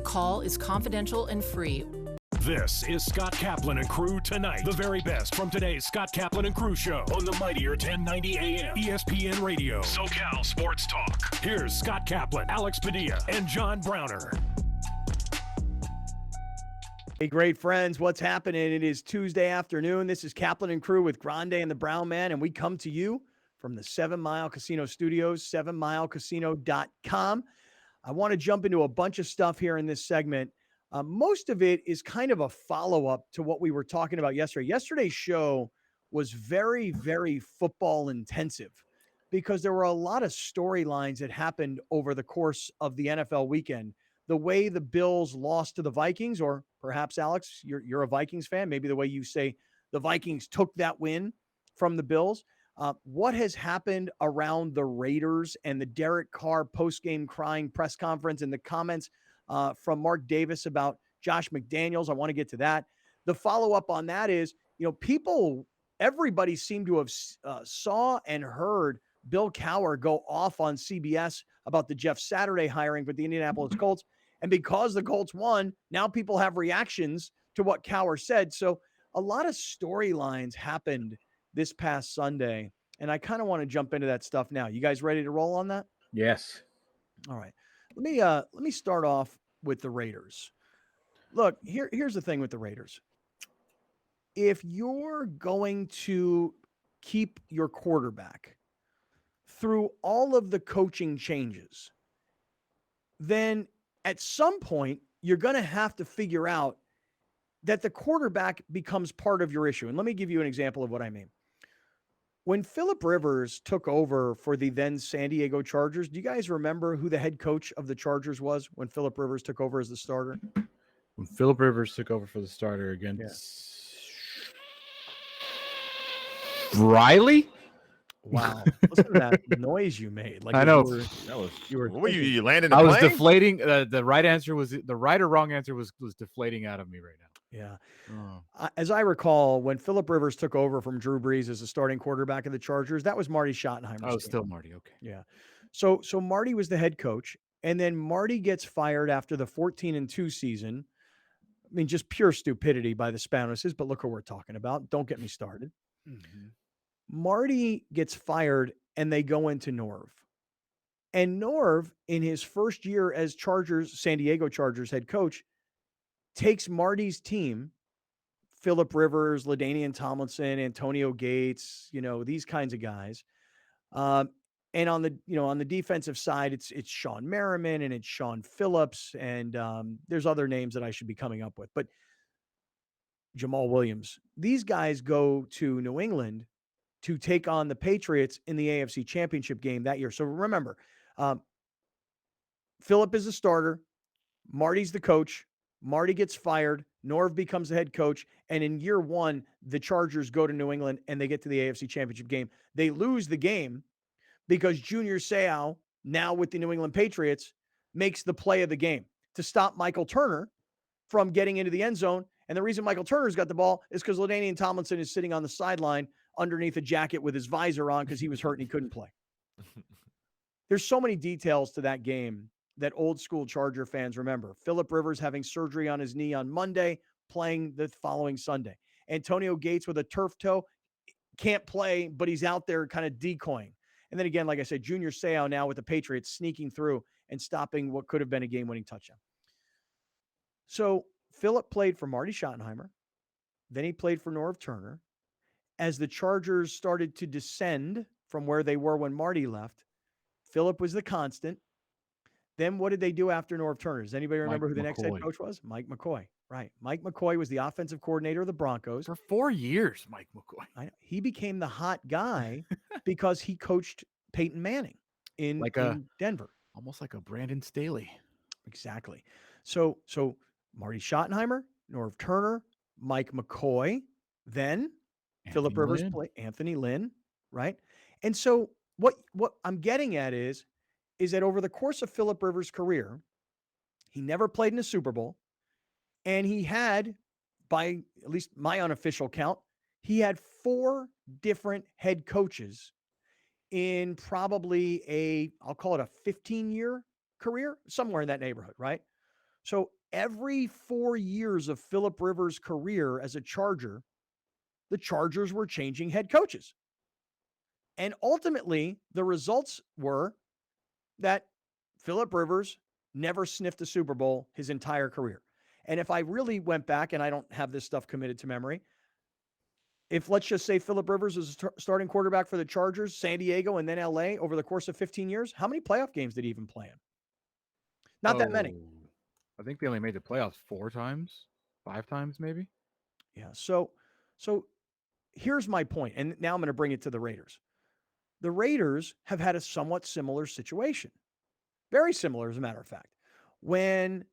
The call is confidential and free. This is Scott Kaplan and Crew Tonight. The very best from today's Scott Kaplan and Crew show on the mightier 1090 AM ESPN Radio. SoCal Sports Talk. Here's Scott Kaplan, Alex Padilla, and John Browner. Hey, great friends, what's happening? It is Tuesday afternoon. This is Kaplan and Crew with Grande and the Brown Man, and we come to you from the 7 Mile Casino Studios, 7milecasino.com. I want to jump into a bunch of stuff here in this segment. Most of it is kind of a follow-up to what we were talking about yesterday. Yesterday's show was very, very football intensive because there were a lot of storylines that happened over the course of the NFL weekend. The way the Bills lost to the Vikings, or perhaps, Alex, you're a Vikings fan, maybe the way you say the Vikings took that win from the Bills. What has happened around the Raiders and the Derek Carr postgame crying press conference and the comments from Mark Davis about Josh McDaniels? I want to get to that. The follow-up on that is, everybody seemed to have saw and heard Bill Cowher go off on CBS about the Jeff Saturday hiring for the Indianapolis Colts. And because the Colts won, now people have reactions to what Cowher said. So a lot of storylines happened this past Sunday, and I kind of want to jump into that stuff now. You guys ready to roll on that? Yes. All right. Let me start off with the Raiders. Look, here's the thing with the Raiders. If you're going to keep your quarterback through all of the coaching changes, then at some point, you're going to have to figure out that the quarterback becomes part of your issue. And let me give you an example of what I mean. When Philip Rivers took over for the then San Diego Chargers, do you guys remember who the head coach of the Chargers was when Philip Rivers took over as the starter? When Philip Rivers took over for the starter against Riley? Wow. Listen to that noise you made. Like I know. You landed. I was deflating. The right answer was the right or wrong answer was deflating out of me right now. Yeah. As I recall, when Philip Rivers took over from Drew Brees as the starting quarterback of the Chargers, that was Marty Schottenheimer's Oh, team. still Marty. Okay. Yeah. So Marty was the head coach, and then Marty gets fired after the 14-2 season. I mean, just pure stupidity by the Spanises, but look what we're talking about. Don't get me started. Mm-hmm. Marty gets fired, and they go into Norv. And Norv, in his first year as San Diego Chargers head coach, takes Marty's team, Philip Rivers, LaDainian Tomlinson, Antonio Gates, these kinds of guys. And on the defensive side, it's Sean Merriman and it's Sean Phillips, and there's other names that I should be coming up with, but Jamal Williams. These guys go to New England to take on the Patriots in the AFC Championship game that year. So remember, Philip is the starter, Marty's the coach. Marty gets fired. Norv becomes the head coach. And in year one, the Chargers go to New England and they get to the AFC Championship game. They lose the game because Junior Seau, now with the New England Patriots, makes the play of the game to stop Michael Turner from getting into the end zone. And the reason Michael Turner's got the ball is because LaDainian Tomlinson is sitting on the sideline underneath a jacket with his visor on because he was hurt and he couldn't play. There's so many details to that game that old school Charger fans remember. Philip Rivers having surgery on his knee on Monday, playing the following Sunday. Antonio Gates with a turf toe, can't play, but he's out there kind of decoying. And then again, like I said, Junior Seau now with the Patriots sneaking through and stopping what could have been a game-winning touchdown. So Philip played for Marty Schottenheimer. Then he played for Norv Turner. As the Chargers started to descend from where they were when Marty left, Philip was the constant. Then what did they do after Norv Turner? Does anybody remember who the next head coach was? Mike McCoy. Right. Mike McCoy was the offensive coordinator of the Broncos. For 4 years, Mike McCoy. He became the hot guy because he coached Peyton Manning in Denver. Almost like a Brandon Staley. Exactly. So Marty Schottenheimer, Norv Turner, Mike McCoy, then Philip Rivers, Anthony Lynn, right? And so what I'm getting at is that over the course of Philip Rivers' career, he never played in a Super Bowl, and he had, by at least my unofficial count, he had 4 different head coaches in probably I'll call it a 15-year career, somewhere in that neighborhood, right? So every 4 years of Phillip Rivers' career as a Charger, the Chargers were changing head coaches. And ultimately, the results were that Phillip Rivers never sniffed a Super Bowl his entire career. And if I really went back, and I don't have this stuff committed to memory, if let's just say Phillip Rivers is a starting quarterback for the Chargers, San Diego, and then LA over the course of 15 years, how many playoff games did he even play in? Not that many. I think they only made the playoffs 4 times, 5 times maybe. Yeah. So here's my point, and now I'm going to bring it to the Raiders. The Raiders have had a somewhat similar situation. Very similar, as a matter of fact. When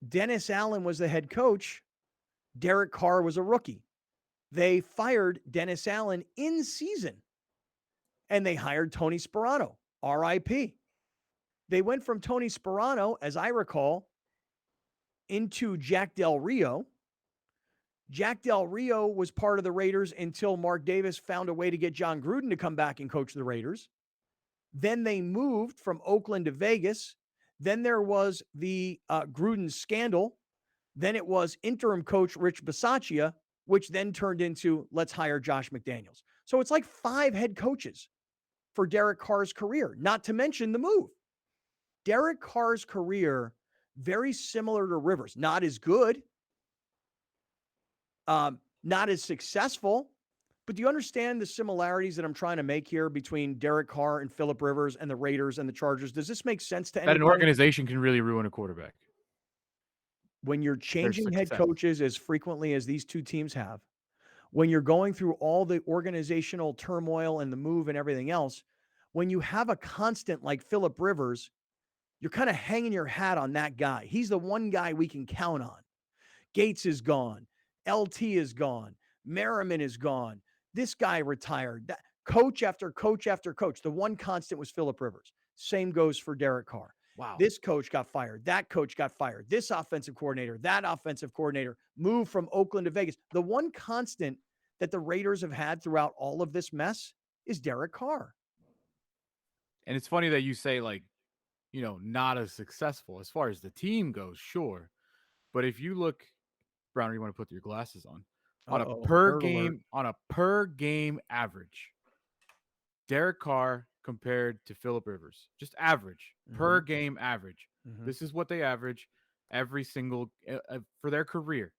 Dennis Allen was the head coach, Derek Carr was a rookie. They fired Dennis Allen in season, and they hired Tony Sparano, RIP. They went from Tony Sparano, as I recall, into Jack Del Rio. Jack Del Rio was part of the Raiders until Mark Davis found a way to get John Gruden to come back and coach the Raiders. Then they moved from Oakland to Vegas. Then there was the Gruden scandal. Then it was interim coach Rich Bisaccia, which then turned into let's hire Josh McDaniels. So it's like 5 head coaches for Derek Carr's career, not to mention the move. Derek Carr's career, very similar to Rivers, not as good, not as successful, but do you understand the similarities that I'm trying to make here between Derek Carr and Phillip Rivers and the Raiders and the Chargers? Does this make sense to That anybody? an organization can really ruin a quarterback. When you're changing head coaches as frequently as these two teams have, when you're going through all the organizational turmoil and the move and everything else, when you have a constant like Phillip Rivers, you're kind of hanging your hat on that guy. He's the one guy we can count on. Gates is gone. LT is gone. Merriman is gone. This guy retired. That, coach after coach after coach. The one constant was Phillip Rivers. Same goes for Derek Carr. Wow. This coach got fired. That coach got fired. This offensive coordinator, that offensive coordinator moved from Oakland to Vegas. The one constant that the Raiders have had throughout all of this mess is Derek Carr. And it's funny that you say, like, you know, not as successful as far as the team goes, sure. But if you look, Browner, you want to put your glasses on a per game average, Derek Carr compared to Phillip Rivers, just average per game average. This is what they average every single for their career.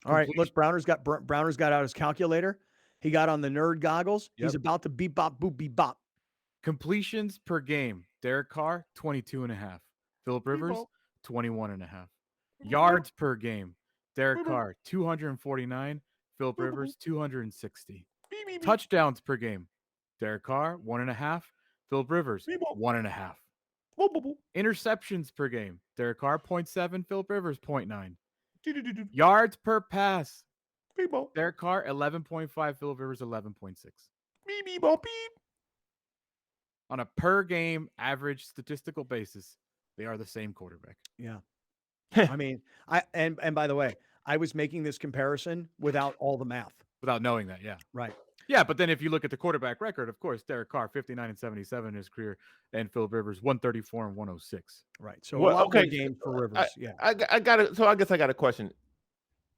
All right, look, Browner's got out his calculator. He got on the nerd goggles. Yep. He's about to beep bop boop beep bop. Completions per game. Derek Carr 22.5. Phillip Rivers 21.5. Yards per game. Derek Carr 249. Phillip Rivers 260. Touchdowns per game. Derek Carr 1.5. Phillip Rivers 1.5. Interceptions per game. Derek Carr 0.7. Phillip Rivers 0.9. Yards per pass. Derek Carr 11.5. Phillip Rivers 11.6. On a per game average statistical basis, they are the same quarterback. Yeah. I mean, and by the way, I was making this comparison without all the math. Without knowing that, yeah. Right. Yeah, but then if you look at the quarterback record, of course, Derek Carr 59-77 in his career, and Phillip Rivers 134 and 106. Right. So a lot more games for Rivers. I got it. So I guess I got a question.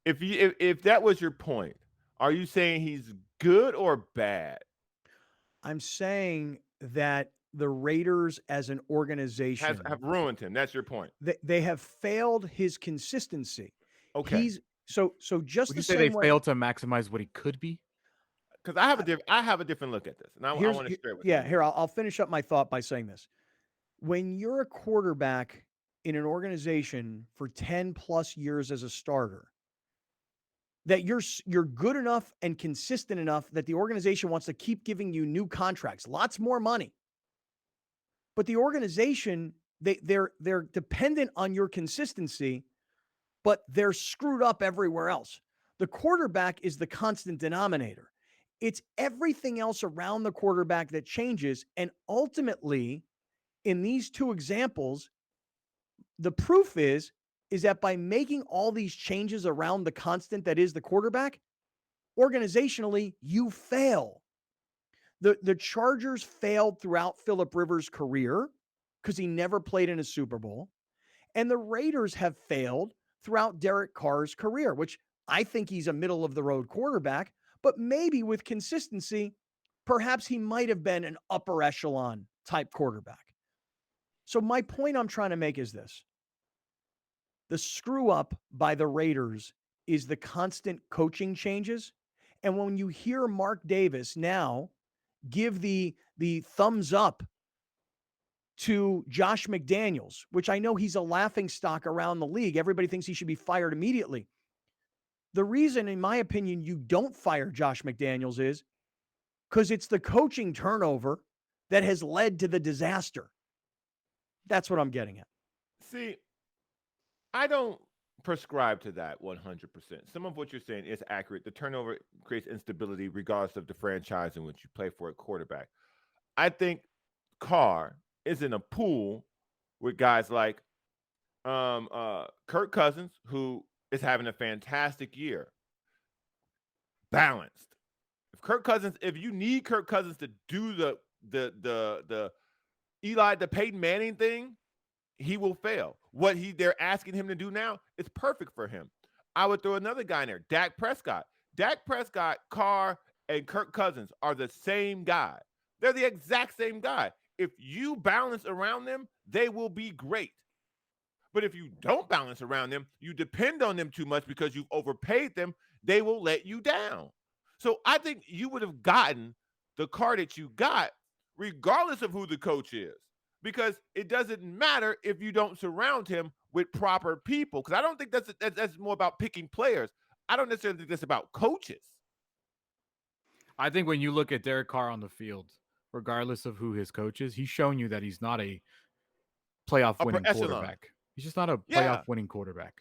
If that was your point, are you saying he's good or bad? I'm saying that the Raiders as an organization have ruined him. That's your point. They have failed his consistency. Okay. So just Would the you say same they way, failed to maximize what he could be? Because I have a different look at this, and I want to share it with you. Yeah, here I'll finish up my thought by saying this: when you're a quarterback in an organization for 10 plus years as a starter, that you're good enough and consistent enough that the organization wants to keep giving you new contracts, lots more money. But the organization, they're dependent on your consistency, but they're screwed up everywhere else. The quarterback is the constant denominator. It's everything else around the quarterback that changes. And ultimately, in these two examples, the proof is that by making all these changes around the constant that is the quarterback, organizationally, you fail. The Chargers failed throughout Phillip Rivers' career because he never played in a Super Bowl. And the Raiders have failed throughout Derek Carr's career, which I think he's a middle of the road quarterback, but maybe with consistency, perhaps he might have been an upper echelon type quarterback. So my point I'm trying to make is this. The screw up by the Raiders is the constant coaching changes. And when you hear Mark Davis now give the thumbs up to Josh McDaniels, which I know he's a laughingstock around the league. Everybody thinks he should be fired immediately. The reason, in my opinion, you don't fire Josh McDaniels is because it's the coaching turnover that has led to the disaster. That's what I'm getting at. See, I don't prescribe to that 100%. Some of what you're saying is accurate. The turnover creates instability regardless of the franchise in which you play for at quarterback. I think Carr is in a pool with guys like Kirk Cousins, who is having a fantastic year. Balanced. If you need Kirk Cousins to do the Peyton Manning thing, he will fail. What they're asking him to do now is perfect for him. I would throw another guy in there, Dak Prescott. Dak Prescott, Carr, and Kirk Cousins are the same guy. They're the exact same guy. If you balance around them, they will be great. But if you don't balance around them, you depend on them too much because you've overpaid them, they will let you down. So I think you would have gotten the Carr that you got regardless of who the coach is, because it doesn't matter if you don't surround him with proper people, because I don't think that's more about picking players. I don't necessarily think that's about coaches. I think when you look at Derek Carr on the field, regardless of who his coach is, he's shown you that he's not a playoff winning quarterback. He's just not a playoff winning quarterback.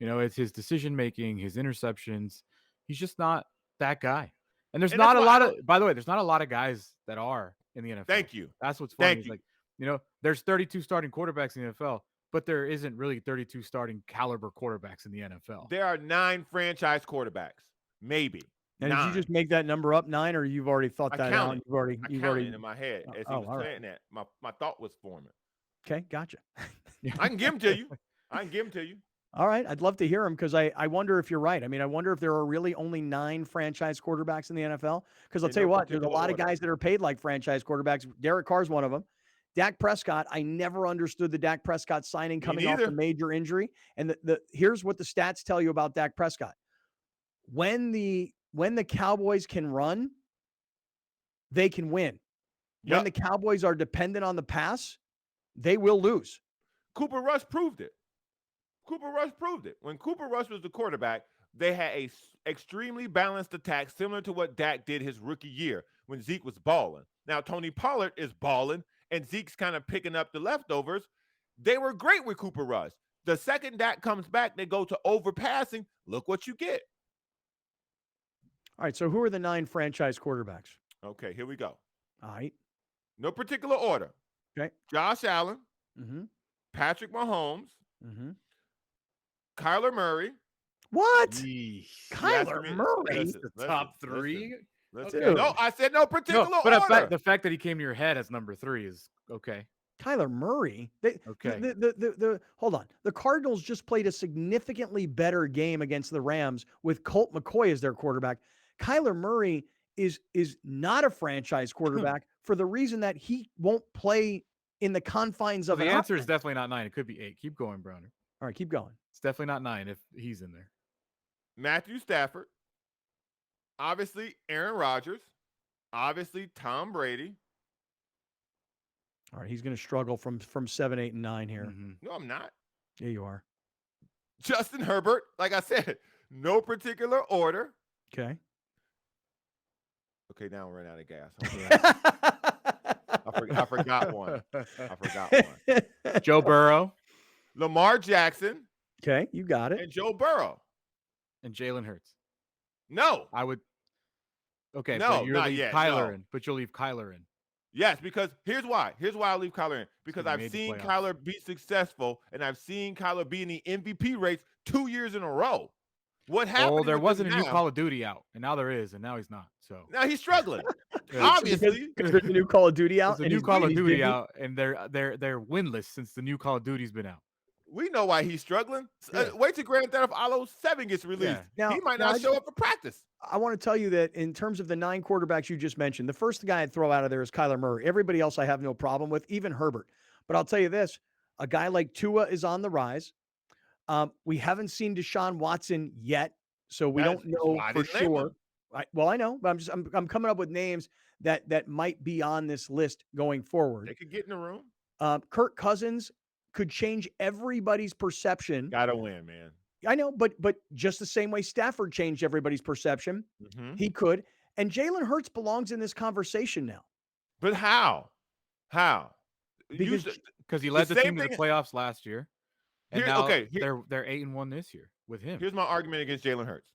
You know, it's his decision making, his interceptions. He's just not that guy. And there's not a lot of, by the way, there's not a lot of guys that are in the NFL. Thank you. That's what's funny. It's like, you know, there's 32 starting quarterbacks in the NFL, but there isn't really 32 starting caliber quarterbacks in the NFL. There are 9 franchise quarterbacks, maybe. And did you just make that number up 9, or you've already thought that out? You've already in my head as he was saying that. My thought was forming. Okay, gotcha. I can give them to you. All right, I'd love to hear them, because I wonder if you're right. I mean, I wonder if there are really only 9 franchise quarterbacks in the NFL. Because I'll tell you what, there's a lot of guys that are paid like franchise quarterbacks. Derek Carr's one of them. Dak Prescott, I never understood the Dak Prescott signing coming off a major injury. And here's what the stats tell you about Dak Prescott. When the Cowboys can run, they can win. Yep. When the Cowboys are dependent on the pass, they will lose. Cooper Rush proved it. When Cooper Rush was the quarterback, they had a extremely balanced attack, similar to what Dak did his rookie year when Zeke was balling. Now, Tony Pollard is balling, and Zeke's kind of picking up the leftovers. They were great with Cooper Rush. The second Dak comes back, they go to overpassing. Look what you get. All right, so who are the 9 franchise quarterbacks? Okay, here we go. All right. No particular order. Okay. Josh Allen, Patrick Mahomes, Kyler Murray. What? Kyler Murray? That's the top 3? No, I said no particular order. But the fact that he came to your head as number 3 is okay. Kyler Murray. Hold on. The Cardinals just played a significantly better game against the Rams with Colt McCoy as their quarterback. Kyler Murray is not a franchise quarterback for the reason that he won't play in the confines of the answer is definitely not 9. It could be 8. Keep going, Browner. All right, keep going. It's definitely not 9 if he's in there. Matthew Stafford. Obviously, Aaron Rodgers. Obviously, Tom Brady. All right, he's going to struggle from 7, 8, and 9 here. No, I'm not. Yeah, you are. Justin Herbert. Like I said, no particular order. Okay. Okay, now we're running out of gas. I forgot one. Joe Burrow. Lamar Jackson. Okay, you got it. And Joe Burrow. And Jalen Hurts. No. I would. Okay, no, but not yet. Kyler in. But you'll leave Kyler in. Yes, because here's why. Here's why I leave Kyler in. Because I've seen Kyler be successful, and I've seen Kyler be in the MVP race 2 years in a row. What happened? Well, there wasn't a new Call of Duty out, and now there is, and now he's not. So now he's struggling. Obviously, because there's a new Call of Duty out. There's a new Call of Duty out, and they're winless since the new Call of Duty's been out. We know why he's struggling. Yeah. Wait till Grand Theft Auto 7 gets released. Now- he might now not I show up for practice. I want to tell you that in terms of the 9 quarterbacks you just mentioned, the first guy I'd throw out of there is Kyler Murray. Everybody else I have no problem with, even Herbert. But I'll tell you this, a guy like Tua is on the rise. We haven't seen Deshaun Watson yet, so we don't know for sure. I know, but I'm coming up with names that might be on this list going forward. They could get in the room. Kirk Cousins could change everybody's perception. Gotta win, man. I know, but just the same way Stafford changed everybody's perception, he could. And Jalen Hurts belongs in this conversation now. But how? How? Because he led the team to the playoffs last year. And now they're 8-1 this year with him. Here's my argument against Jalen Hurts.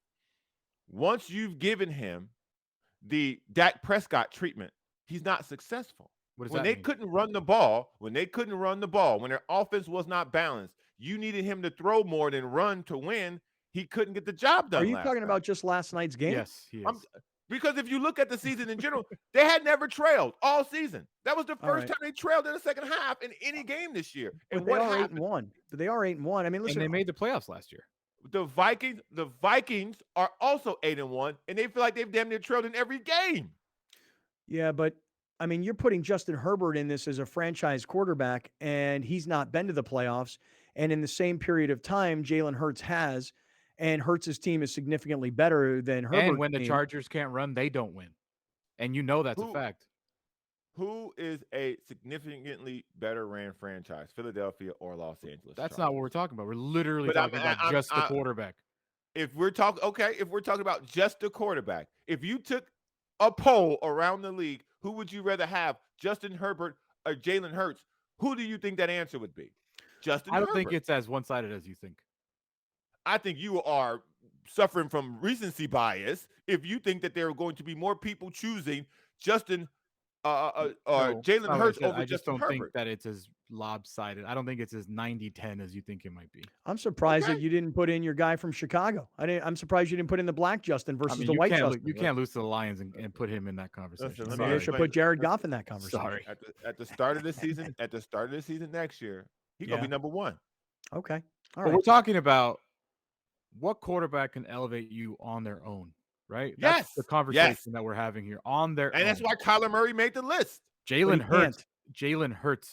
Once you've given him the Dak Prescott treatment, he's not successful. When they couldn't run the ball, when their offense was not balanced, you needed him to throw more than run to win. He couldn't get the job done. Are you talking about just last night's game? Yes, he is. Because if you look at the season in general, they had never trailed all season. That was the first time they trailed in the second half in any game this year. And what happened? 8-1. They are 8-1. I mean, listen, and they made the playoffs last year. The Vikings are also 8-1, and they feel like they've damn near trailed in every game. Yeah, but I mean, you're putting Justin Herbert in this as a franchise quarterback, and he's not been to the playoffs. And in the same period of time, Jalen Hurts has, and Hurts' team is significantly better than Herbert's And when the team. Chargers can't run, they don't win. And you know that's a fact. Who is a significantly better ran franchise, Philadelphia or Los Angeles? That's not what we're talking about. We're literally talking about just the quarterback. If we're talking about just the quarterback, if you took a poll around the league, who would you rather have, Justin Herbert or Jalen Hurts? Who do you think that answer would be? Justin Herbert. I don't think it's as one-sided as you think. I think you are suffering from recency bias if you think that there are going to be more people choosing Justin or Jalen Hurts over Justin Herbert. I just don't think that it's as lopsided. I don't think it's as 90-10 as you think it might be. I'm surprised that you didn't put in your guy from Chicago. I'm surprised you didn't put in the black Justin versus the white Justin. You can't lose to the Lions and put him in that conversation. Maybe I should put Jared Goff in that conversation. Sorry. At the start of the season, next year, he's gonna be number one. Okay. All right. But we're talking about what quarterback can elevate you on their own, right? That's the conversation that we're having here on their own. And that's why Kyler Murray made the list. Jalen Hurts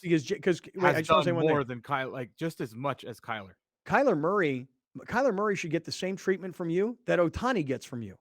because has done more than Kyler, like just as much as Kyler. Kyler Murray should get the same treatment from you that Ohtani gets from you.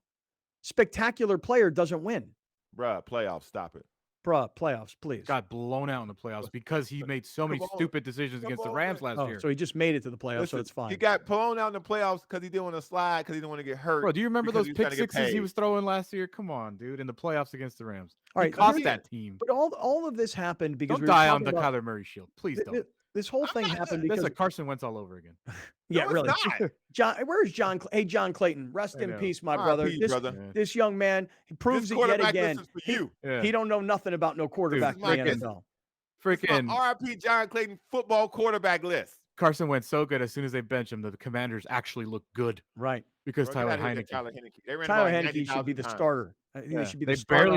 Spectacular player doesn't win. Bruh, playoffs, stop it. Bruh, playoffs, please. Got blown out in the playoffs because he made so many stupid decisions against the Rams last year. So he just made it to the playoffs, so it's fine. He got blown out in the playoffs because he didn't want to slide, because he didn't want to get hurt. Bro, do you remember those pick sixes he was throwing last year? Come on, dude, in the playoffs against the Rams. All right, he cost that team. But all of this happened because don't die on the Kyler Murray shield. Please don't. This whole thing happened because this is Carson Wentz all over again. Yeah, really. Where's John? Hey, John Clayton, rest in peace, my brother. This young man, he proves it yet again. He don't know nothing about no quarterback in the NFL. Freaking RIP John Clayton football quarterback list. Carson went so good as soon as they bench him, the Commanders actually look good. Right. Because Tyler Heineke. Tyler Heineke should be the starter. I think he should be the starter.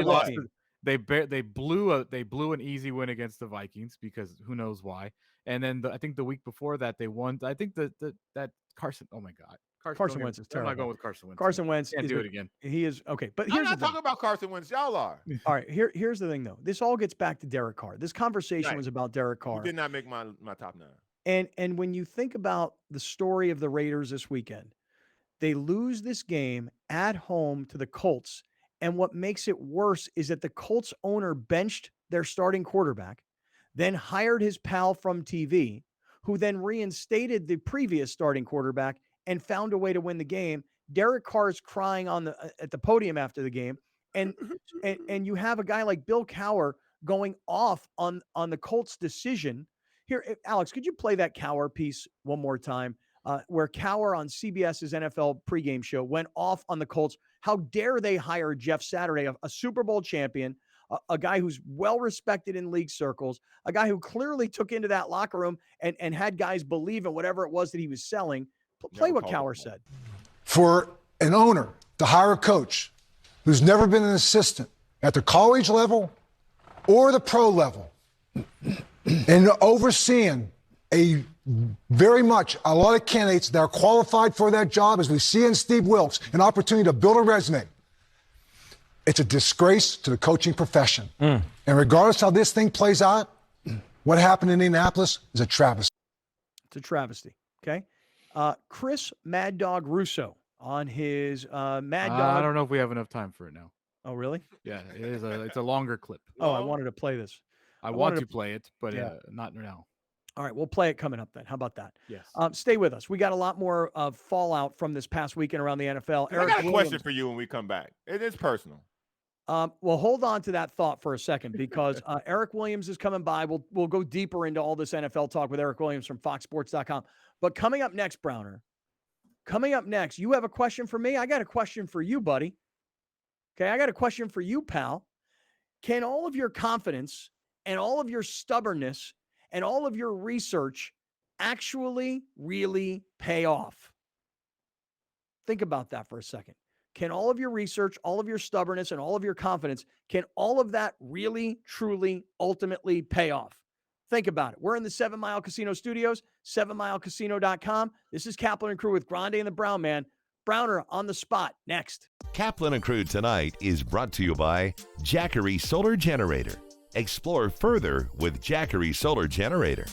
They barely lost. They blew an easy win against the Vikings because who knows why. And then I think the week before that they won. I think that Carson. Oh my God, Carson Wentz is terrible. I'm not going with Carson Wentz. Carson Wentz can't do it again. He is okay, but I'm not talking about Carson Wentz. Y'all are. All right, here's the thing though. This all gets back to Derek Carr. This conversation was about Derek Carr. He did not make my top 9. And when you think about the story of the Raiders this weekend, they lose this game at home to the Colts. And what makes it worse is that the Colts owner benched their starting quarterback, then hired his pal from TV, who then reinstated the previous starting quarterback and found a way to win the game. Derek Carr is crying at the podium after the game. And you have a guy like Bill Cowher going off on the Colts decision. Here, Alex, could you play that Cowher piece one more time? Where Cowher on CBS's NFL pregame show went off on the Colts. How dare they hire Jeff Saturday, a Super Bowl champion, a guy who's well-respected in league circles, a guy who clearly took into that locker room and had guys believe in whatever it was that he was selling. Play what Cowher said. For an owner to hire a coach who's never been an assistant at the college level or the pro level and overseeing a very much a lot of candidates that are qualified for that job, as we see in Steve Wilks, an opportunity to build a resume. It's a disgrace to the coaching profession. And regardless how this thing plays out, what happened in Indianapolis is a travesty. It's a travesty. Okay. Chris Mad Dog Russo on his Mad Dog. I don't know if we have enough time for it now. Oh, really? Yeah, it's a longer clip. Oh, I wanted to play this. I want to play it, but not now. All right, we'll play it coming up then. How about that? Yes. Stay with us. We got a lot more fallout from this past weekend around the NFL. I got a question for you when we come back. It is personal. Well, hold on to that thought for a second, because Eric Williams is coming by. We'll go deeper into all this NFL talk with Eric Williams from FoxSports.com. But coming up next, Browner, you have a question for me? I got a question for you, buddy. Okay, I got a question for you, pal. Can all of your confidence and all of your stubbornness and all of your research actually really pay off? Think about that for a second. Can all of your research, all of your stubbornness, and all of your confidence, can all of that really, truly, ultimately pay off? Think about it. We're in the 7 Mile Casino Studios, 7milecasino.com. This is Kaplan and Crew with Grande and the Brown Man. Browner on the spot next. Kaplan and Crew tonight is brought to you by Jackery Solar Generator. Explore further with Jackery Solar Generator.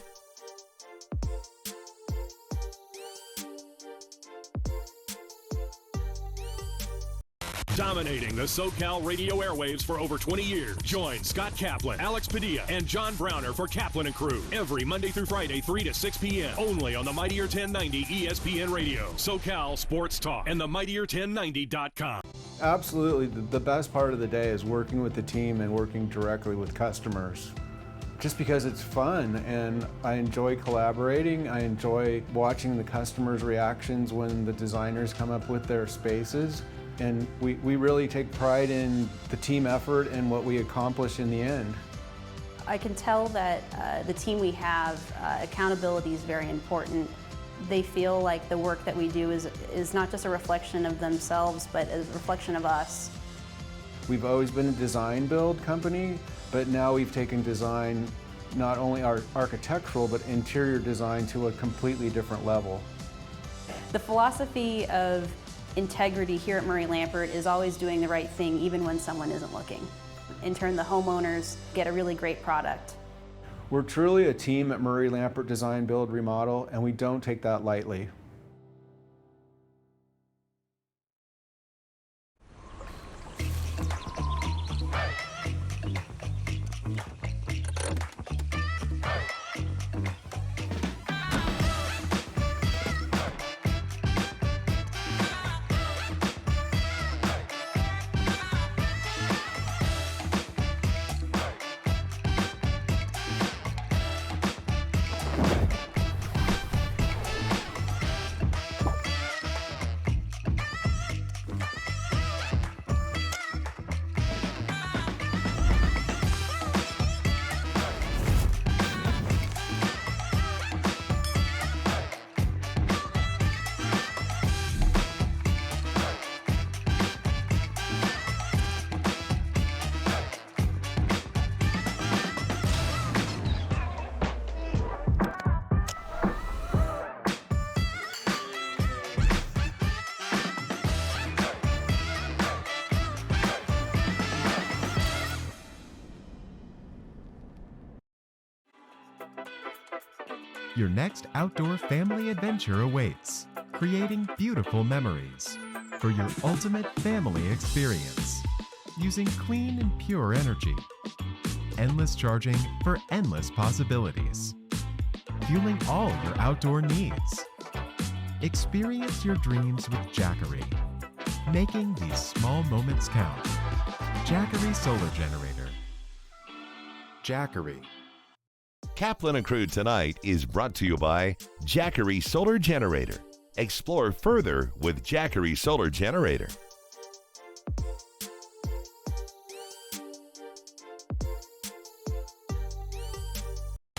Dominating the SoCal radio airwaves for over 20 years. Join Scott Kaplan, Alex Padilla, and John Browner for Kaplan and Crew every Monday through Friday, 3 to 6 p.m. only on the Mightier 1090 ESPN Radio, SoCal Sports Talk, and the Mightier1090.com. Absolutely. The best part of the day is working with the team and working directly with customers. Just because it's fun and I enjoy collaborating. I enjoy watching the customers' reactions when the designers come up with their spaces. And we really take pride in the team effort and what we accomplish in the end. I can tell that the team we have, accountability is very important. They feel like the work that we do is not just a reflection of themselves, but a reflection of us. We've always been a design build company, but now we've taken design, not only architectural, but interior design to a completely different level. The philosophy of integrity here at Murray Lampert is always doing the right thing even when someone isn't looking. In turn, the homeowners get a really great product. We're truly a team at Murray Lampert Design, Build, Remodel, and we don't take that lightly. Your next outdoor family adventure awaits, creating beautiful memories for your ultimate family experience. Using clean and pure energy. Endless charging for endless possibilities. Fueling all your outdoor needs. Experience your dreams with Jackery. Making these small moments count. Jackery Solar Generator. Jackery. Kaplan and Crew tonight is brought to you by Jackery Solar Generator. Explore further with Jackery Solar Generator.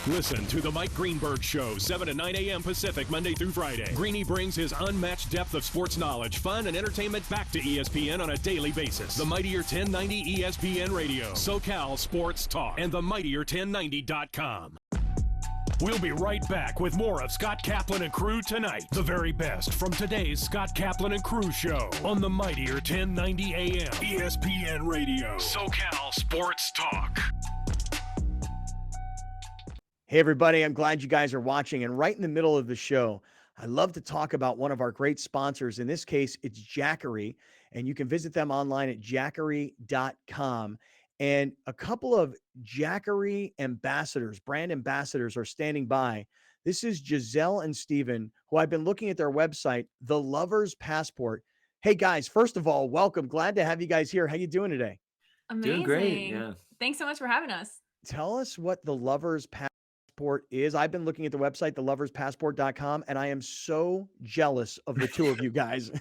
Listen to the Mike Greenberg Show, 7 to 9 a.m. Pacific, Monday through Friday. Greeny brings his unmatched depth of sports knowledge, fun, and entertainment back to ESPN on a daily basis. The Mightier 1090 ESPN Radio, SoCal Sports Talk, and the Mightier1090.com. We'll be right back with more of Scott Kaplan and Crew tonight. The very best from today's Scott Kaplan and Crew show on the mightier 1090 AM ESPN Radio. SoCal Sports Talk. Hey, everybody. I'm glad you guys are watching. And right in the middle of the show, I love to talk about one of our great sponsors. In this case, it's Jackery. And you can visit them online at jackery.com. And a couple of Jackery ambassadors, brand ambassadors, are standing by. This is Giselle and Steven, who I've been looking at their website, The Lover's Passport. Hey, guys, first of all, welcome. Glad to have you guys here. How you doing today? Amazing. Doing great. Yeah. Thanks so much for having us. Tell us what The Lover's Passport is. I've been looking at the website, theloverspassport.com, and I am so jealous of the two of you guys.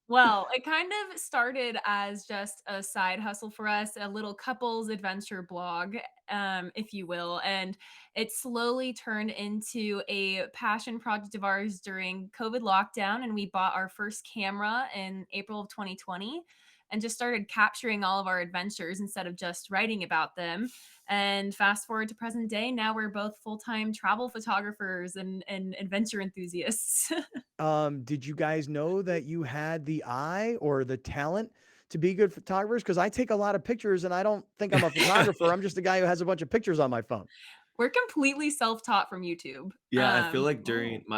Well, it kind of started as just a side hustle for us, a little couples adventure blog, if you will. And it slowly turned into a passion project of ours during COVID lockdown. And we bought our first camera in April of 2020 and just started capturing all of our adventures instead of just writing about them. And fast forward to present day, now we're both full-time travel photographers and adventure enthusiasts. Did you guys know that you had the eye or the talent to be good photographers? Because I take a lot of pictures and I don't think I'm a photographer. I'm just a guy who has a bunch of pictures on my phone. We're completely self-taught from YouTube. Yeah, I feel like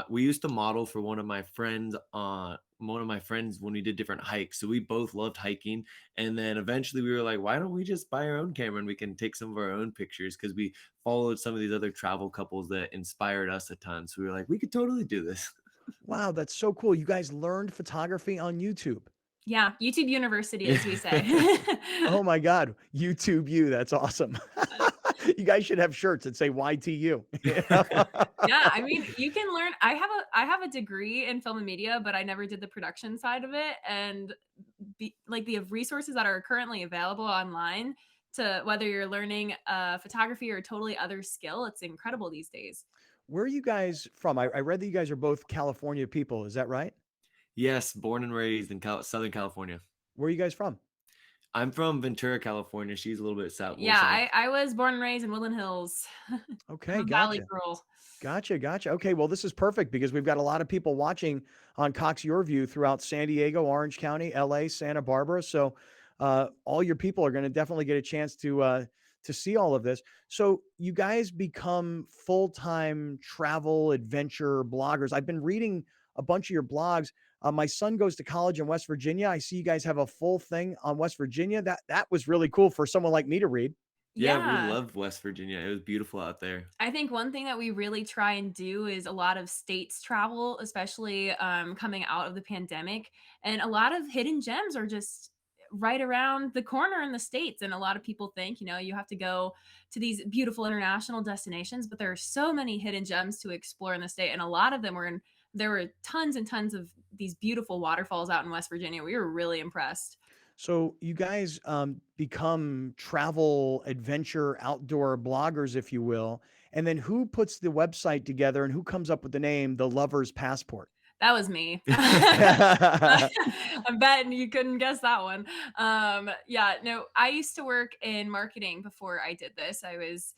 we used to model for one of my friends when we did different hikes. So we both loved hiking. And then eventually we were like, why don't we just buy our own camera and we can take some of our own pictures? Because we followed some of these other travel couples that inspired us a ton. So we were like, we could totally do this. Wow, that's so cool. You guys learned photography on YouTube. Yeah, YouTube University, as we say. Oh my God, YouTube you. That's awesome. You guys should have shirts that say YTU. Yeah, I mean, you can learn. I have a degree in film and media, but I never did the production side of it. And the resources that are currently available online to whether you're learning photography or a totally other skill, it's incredible these days. Where are you guys from? I read that you guys are both California people. Is that right? Yes, born and raised in Southern California. Where are you guys from? I'm from Ventura, California. She's a little bit south. Yeah, I was born and raised in Woodland Hills. Okay, I'm a Valley girl. Gotcha. Okay, well, this is perfect because we've got a lot of people watching on Cox Your View throughout San Diego, Orange County, LA, Santa Barbara. So all your people are going to definitely get a chance to see all of this. So you guys become full-time travel adventure bloggers. I've been reading a bunch of your blogs. My son goes to college in West Virginia. I see you guys have a full thing on West Virginia. That was really cool for someone like me to read. Yeah, we loved West Virginia. It was beautiful out there. I think one thing that we really try and do is a lot of states travel, especially coming out of the pandemic. And a lot of hidden gems are just right around the corner in the States. And a lot of people think, you have to go to these beautiful international destinations, but there are so many hidden gems to explore in the state. And a lot of them there were tons and tons of these beautiful waterfalls out in West Virginia. We were really impressed. So you guys become travel, adventure, outdoor bloggers, if you will. And then who puts the website together and who comes up with the name, The Lover's Passport? That was me. I'm betting you couldn't guess that one. I used to work in marketing before I did this. I was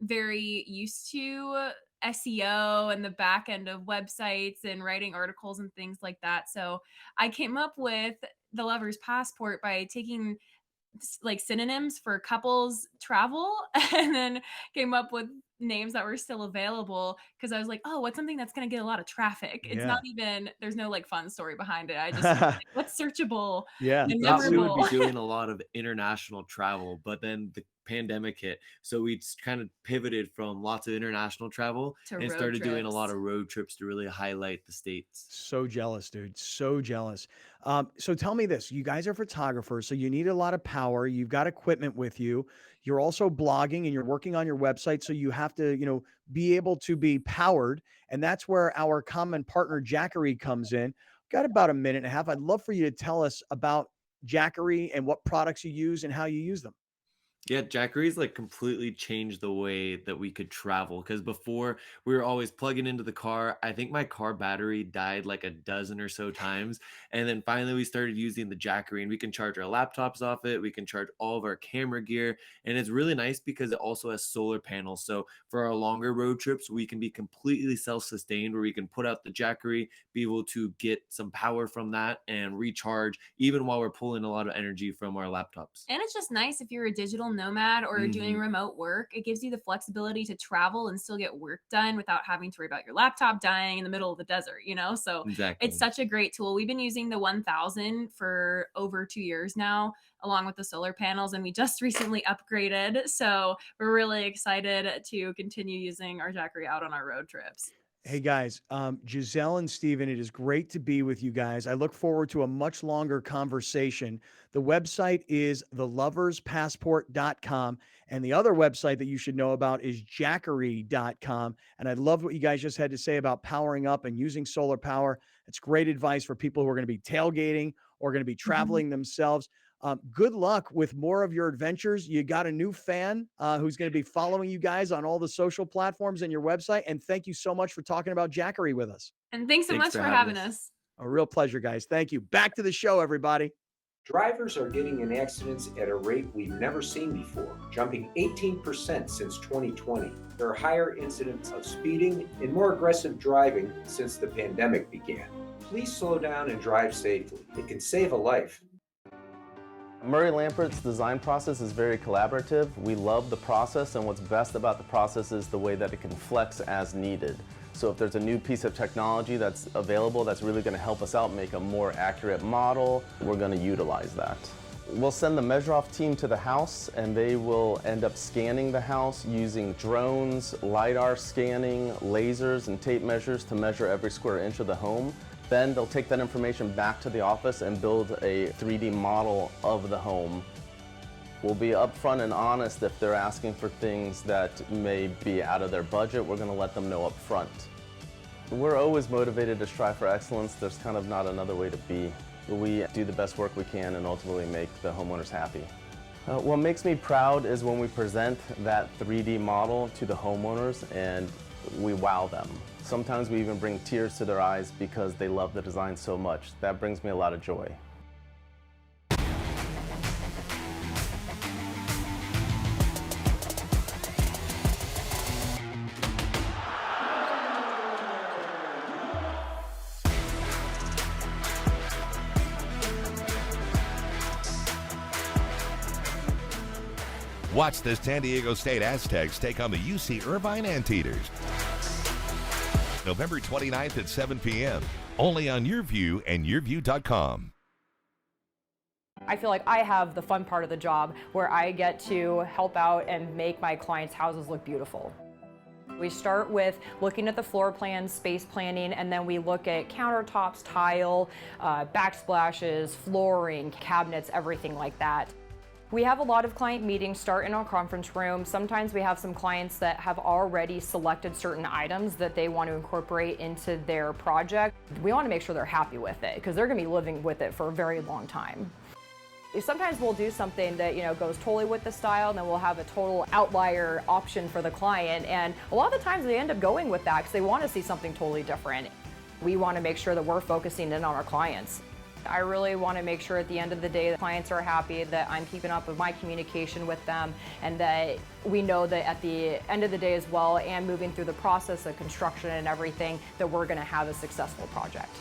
very used to SEO and the back end of websites and writing articles and things like that. So I came up with The Lover's Passport by taking synonyms for couples travel and then came up with names that were still available because I was like, oh, what's something that's going to get a lot of traffic? It's not even, there's no fun story behind it. I just what's searchable and memorable. We would be doing a lot of international travel, but then the pandemic hit, so we kind of pivoted from lots of international travel and started doing a lot of road trips to really highlight the states. So jealous, dude. So jealous. So tell me this, you guys are photographers, so you need a lot of power. You've got equipment with you. You're also blogging and you're working on your website. So you have to, be able to be powered. And that's where our common partner, Jackery, comes in. Got about a minute and a half. I'd love for you to tell us about Jackery and what products you use and how you use them. Yeah, Jackery's like completely changed the way that we could travel because before we were always plugging into the car. I think my car battery died like a dozen or so times. And then finally we started using the Jackery and we can charge our laptops off it. We can charge all of our camera gear. And it's really nice because it also has solar panels. So for our longer road trips, we can be completely self-sustained where we can put out the Jackery, be able to get some power from that and recharge even while we're pulling a lot of energy from our laptops. And it's just nice if you're a digital nomad or doing Mhm. remote work. It gives you the flexibility to travel and still get work done without having to worry about your laptop dying in the middle of the desert, you know? So it's Exactly. such a great tool. We've been using the 1000 for over 2 years now, along with the solar panels, and we just recently upgraded. So we're really excited to continue using our Jackery out on our road trips. Hey guys, Giselle and Steven, it is great to be with you guys. I look forward to a much longer conversation. The website is theloverspassport.com, and the other website that you should know about is jackery.com. And I love what you guys just had to say about powering up and using solar power. It's great advice for people who are going to be tailgating or going to be traveling themselves. Good luck with more of your adventures. You got a new fan who's going to be following you guys on all the social platforms and your website. And thank you so much for talking about Jackery with us. And thanks so Thanks much for for having having us. us. A real pleasure, guys. Thank you. Back to the show, everybody. Drivers are getting in accidents at a rate we've never seen before, jumping 18% since 2020. There are higher incidents of speeding and more aggressive driving since the pandemic began. Please slow down and drive safely. It can save a life. Murray Lampert's design process is very collaborative. We love the process, and what's best about the process is the way that it can flex as needed. So if there's a new piece of technology that's available that's really going to help us out, make a more accurate model, we're going to utilize that. We'll send the measure-off team to the house, and they will end up scanning the house using drones, LiDAR scanning, lasers, and tape measures to measure every square inch of the home. Then they'll take that information back to the office and build a 3D model of the home. We'll be upfront and honest if they're asking for things that may be out of their budget. We're going to let them know up front. We're always motivated to strive for excellence. There's kind of not another way to be. We do the best work we can and ultimately make the homeowners happy. What makes me proud is when we present that 3D model to the homeowners and we wow them. Sometimes we even bring tears to their eyes because they love the design so much. That brings me a lot of joy. Watch the San Diego State Aztecs take on the UC Irvine Anteaters. November 29th at 7 p.m. Only on YourView and YourView.com. I feel like I have the fun part of the job where I get to help out and make my clients' houses look beautiful. We start with looking at the floor plan, space planning, and then we look at countertops, tile, backsplashes, flooring, cabinets, everything like that. We have a lot of client meetings start in our conference room. Sometimes we have some clients that have already selected certain items that they want to incorporate into their project. We want to make sure they're happy with it because they're going to be living with it for a very long time. Sometimes we'll do something that goes totally with the style, and then we'll have a total outlier option for the client. And a lot of the times they end up going with that because they want to see something totally different. We want to make sure that we're focusing in on our clients. I really want to make sure at the end of the day the clients are happy, that I'm keeping up with my communication with them, and that we know that at the end of the day as well, and moving through the process of construction and everything, that we're going to have a successful project.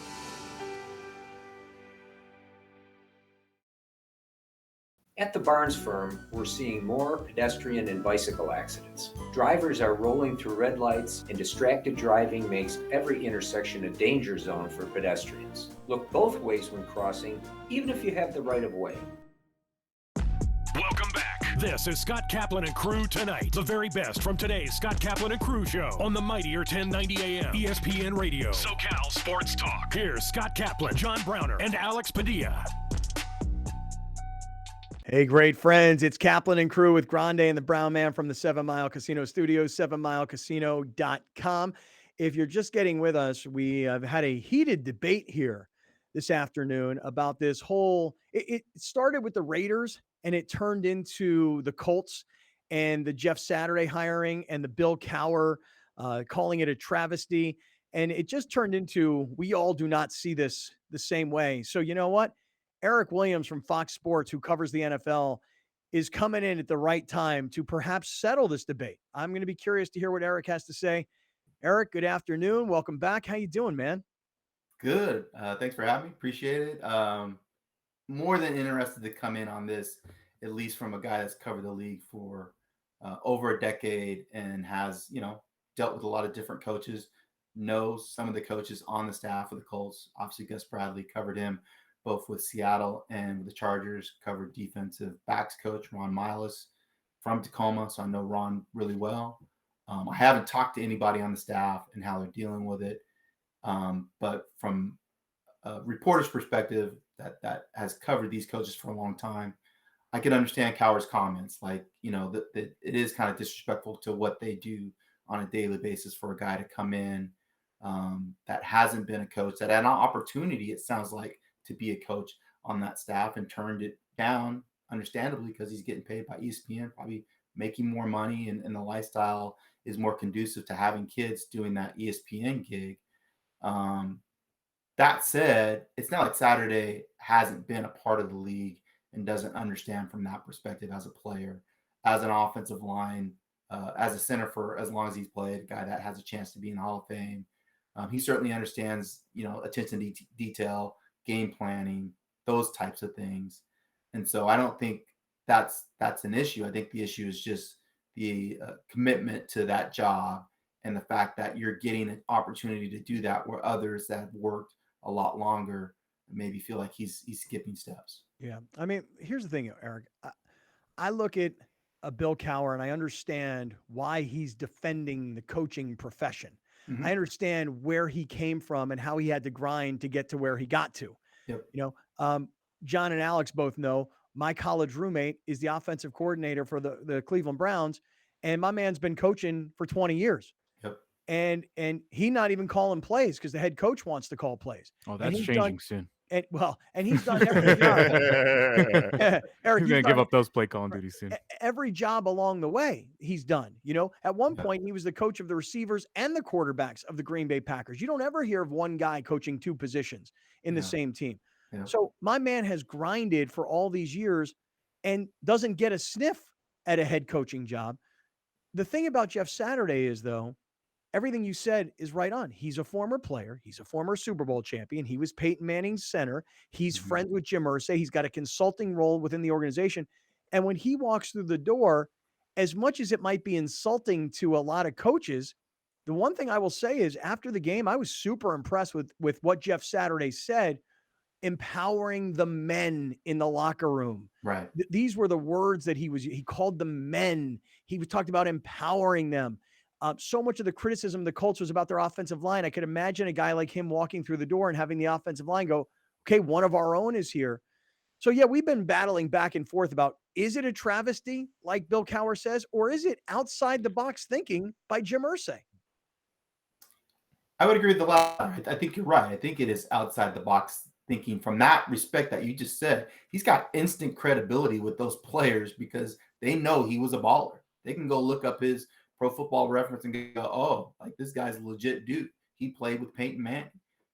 At the Barnes firm, we're seeing more pedestrian and bicycle accidents. Drivers are rolling through red lights, and distracted driving makes every intersection a danger zone for pedestrians. Look both ways when crossing, even if you have the right of way. Welcome back. This is Scott Kaplan and Crew Tonight. The very best from today's Scott Kaplan and Crew show on the mightier 1090 AM ESPN Radio. SoCal Sports Talk. Here's Scott Kaplan, John Browner, and Alex Padilla. Hey, great friends. It's Kaplan and Crew with Grande and the Brown Man from the 7 Mile Casino Studios, 7milecasino.com. If you're just getting with us, we have had a heated debate here this afternoon about this whole, it started with the Raiders and it turned into the Colts and the Jeff Saturday hiring and the Bill Cowher calling it a travesty. And it just turned into, we all do not see this the same way. So you know what? Eric Williams from Fox Sports, who covers the NFL, is coming in at the right time to perhaps settle this debate. I'm going to be curious to hear what Eric has to say. Eric, good afternoon. Welcome back. How you doing, man? Good. Thanks for having me. Appreciate it. More than interested to come in on this, at least from a guy that's covered the league for over a decade and has, dealt with a lot of different coaches, knows some of the coaches on the staff of the Colts. Obviously, Gus Bradley covered him both with Seattle and with the Chargers, covered defensive backs coach Ron Miles from Tacoma. So I know Ron really well. I haven't talked to anybody on the staff and how they're dealing with it. But from a reporter's perspective that has covered these coaches for a long time, I can understand Cowher's comments. Like, that it is kind of disrespectful to what they do on a daily basis for a guy to come in that hasn't been a coach, that had an opportunity, it sounds like, to be a coach on that staff and turned it down, understandably, because he's getting paid by ESPN, probably making more money, and the lifestyle is more conducive to having kids doing that ESPN gig. That said, it's not like Saturday hasn't been a part of the league and doesn't understand from that perspective as a player, as an offensive line, as a center for as long as he's played, a guy that has a chance to be in the Hall of Fame. He certainly understands, attention to detail, game planning, those types of things. And so I don't think that's an issue. I think the issue is just the commitment to that job and the fact that you're getting an opportunity to do that where others that have worked a lot longer maybe feel like he's skipping steps. Yeah. I mean, here's the thing, Eric. I look at a Bill Cowher and I understand why he's defending the coaching profession. Mm-hmm. I understand where he came from and how he had to grind to get to where he got to. Yep. John and Alex both know my college roommate is the offensive coordinator for the Cleveland Browns, and my man's been coaching for 20 years. Yep. And he not even calling plays because the head coach wants to call plays. Oh, that's changing soon. And he's done every job. Eric, he's going to give up those play calling duties soon. Every job along the way he's done. At one point he was the coach of the receivers and the quarterbacks of the Green Bay Packers. You don't ever hear of one guy coaching two positions in the same team. Yeah. So my man has grinded for all these years and doesn't get a sniff at a head coaching job. The thing about Jeff Saturday is, though, everything you said is right on. He's a former player. He's a former Super Bowl champion. He was Peyton Manning's center. He's friends with Jim Irsay. He's got a consulting role within the organization. And when he walks through the door, as much as it might be insulting to a lot of coaches, the one thing I will say is after the game, I was super impressed with what Jeff Saturday said, empowering the men in the locker room. Right. These were the words that he called them men. He talked about empowering them. So much of the criticism of the Colts was about their offensive line. I could imagine a guy like him walking through the door and having the offensive line go, okay, one of our own is here. So yeah, we've been battling back and forth about, is it a travesty, like Bill Cowher says, or is it outside the box thinking by Jim Irsay? I would agree with the latter. I think you're right. I think it is outside the box thinking from that respect that you just said. He's got instant credibility with those players because they know he was a baller. They can go look up his Pro Football Reference and go, oh, like this guy's a legit dude. He played with Peyton Manning.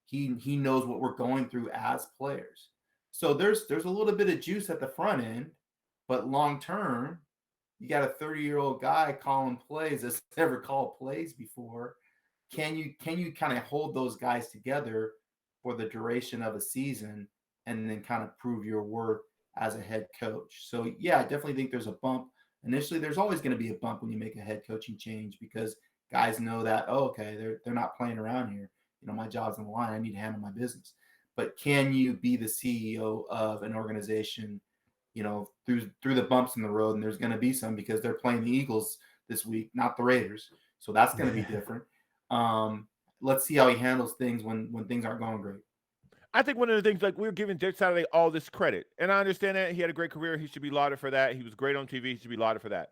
He knows what we're going through as players. So there's a little bit of juice at the front end, but long term, you got a 30-year-old guy calling plays that's never called plays before. Can you kind of hold those guys together for the duration of a season and then kind of prove your worth as a head coach? So yeah, I definitely think there's a bump. Initially, there's always going to be a bump when you make a head coaching change because guys know that, oh, okay, they're not playing around here. My job's on the line. I need to handle my business. But can you be the CEO of an organization, through the bumps in the road? And there's going to be some because they're playing the Eagles this week, not the Raiders. So that's going to be different. Let's see how he handles things when things aren't going great. I think one of the things, like, we're giving Jeff Saturday all this credit, and I understand that he had a great career. He should be lauded for that. He was great on TV. He should be lauded for that.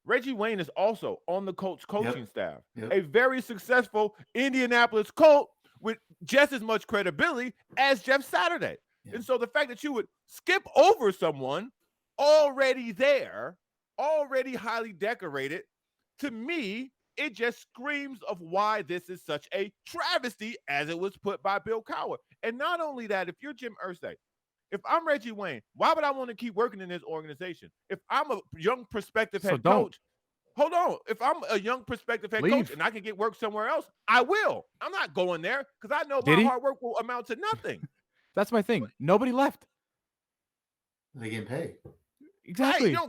Reggie Wayne is also on the Colts coaching staff, a very successful Indianapolis Colt with just as much credibility as Jeff Saturday. And so the fact that you would skip over someone already there, already highly decorated. To me, it just screams of why this is such a travesty as it was put by Bill Cowher. And not only that, if you're Jim Irsay, if I'm Reggie Wayne, why would I want to keep working in this organization? If I'm a young prospective head coach, hold on. If I'm a young prospective head coach and I can get work somewhere else, I will. I'm not going there because I know my hard work will amount to nothing. That's my thing. Nobody left. They getting paid. Exactly. Right,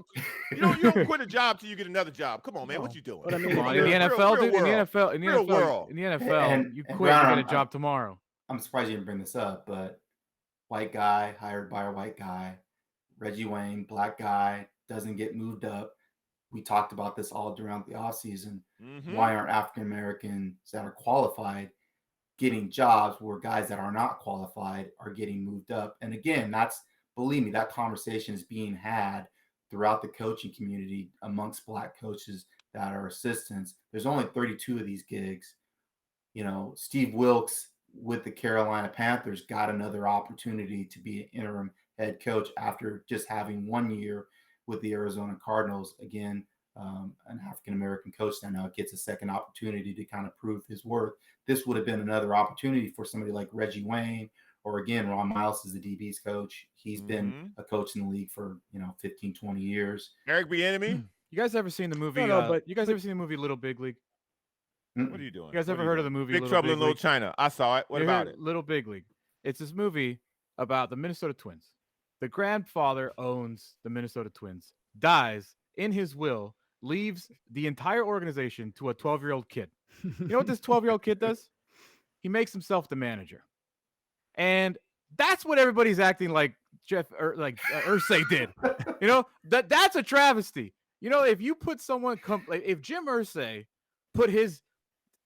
you don't quit a job till you get another job. Come on, man. What you doing? But I mean, in the NFL, dude, in the NFL, you quit, you get a job tomorrow. I'm surprised you didn't bring this up, but white guy hired by a white guy, Reggie Wayne, black guy, doesn't get moved up. We talked about this all throughout the offseason. Why aren't African Americans that are qualified getting jobs where guys that are not qualified are getting moved up? And again, believe me, that conversation is being had throughout the coaching community amongst black coaches that are assistants. There's only 32 of these gigs. You know, Steve Wilkes with the Carolina Panthers got another opportunity to be an interim head coach after just having 1 year with the Arizona Cardinals. Again, an African-American coach that now gets a second opportunity to kind of prove his worth. This would have been another opportunity for somebody like Reggie Wayne, or again, Ron Miles is the DB's coach. He's been a coach in the league for, 15, 20 years. Eric Bieniemy. You guys ever seen the movie? You guys ever seen the movie Little Big League? What are you doing? You guys ever heard of the movie Big Trouble in Little China? I saw it. What about it? Little Big League. It's this movie about the Minnesota Twins. The grandfather owns the Minnesota Twins, dies in his will, leaves the entire organization to a 12-year-old kid. You know what this 12-year-old kid does? He makes himself the manager. And that's what everybody's acting like Irsay did. That's a travesty. If you put someone if Jim Irsay put his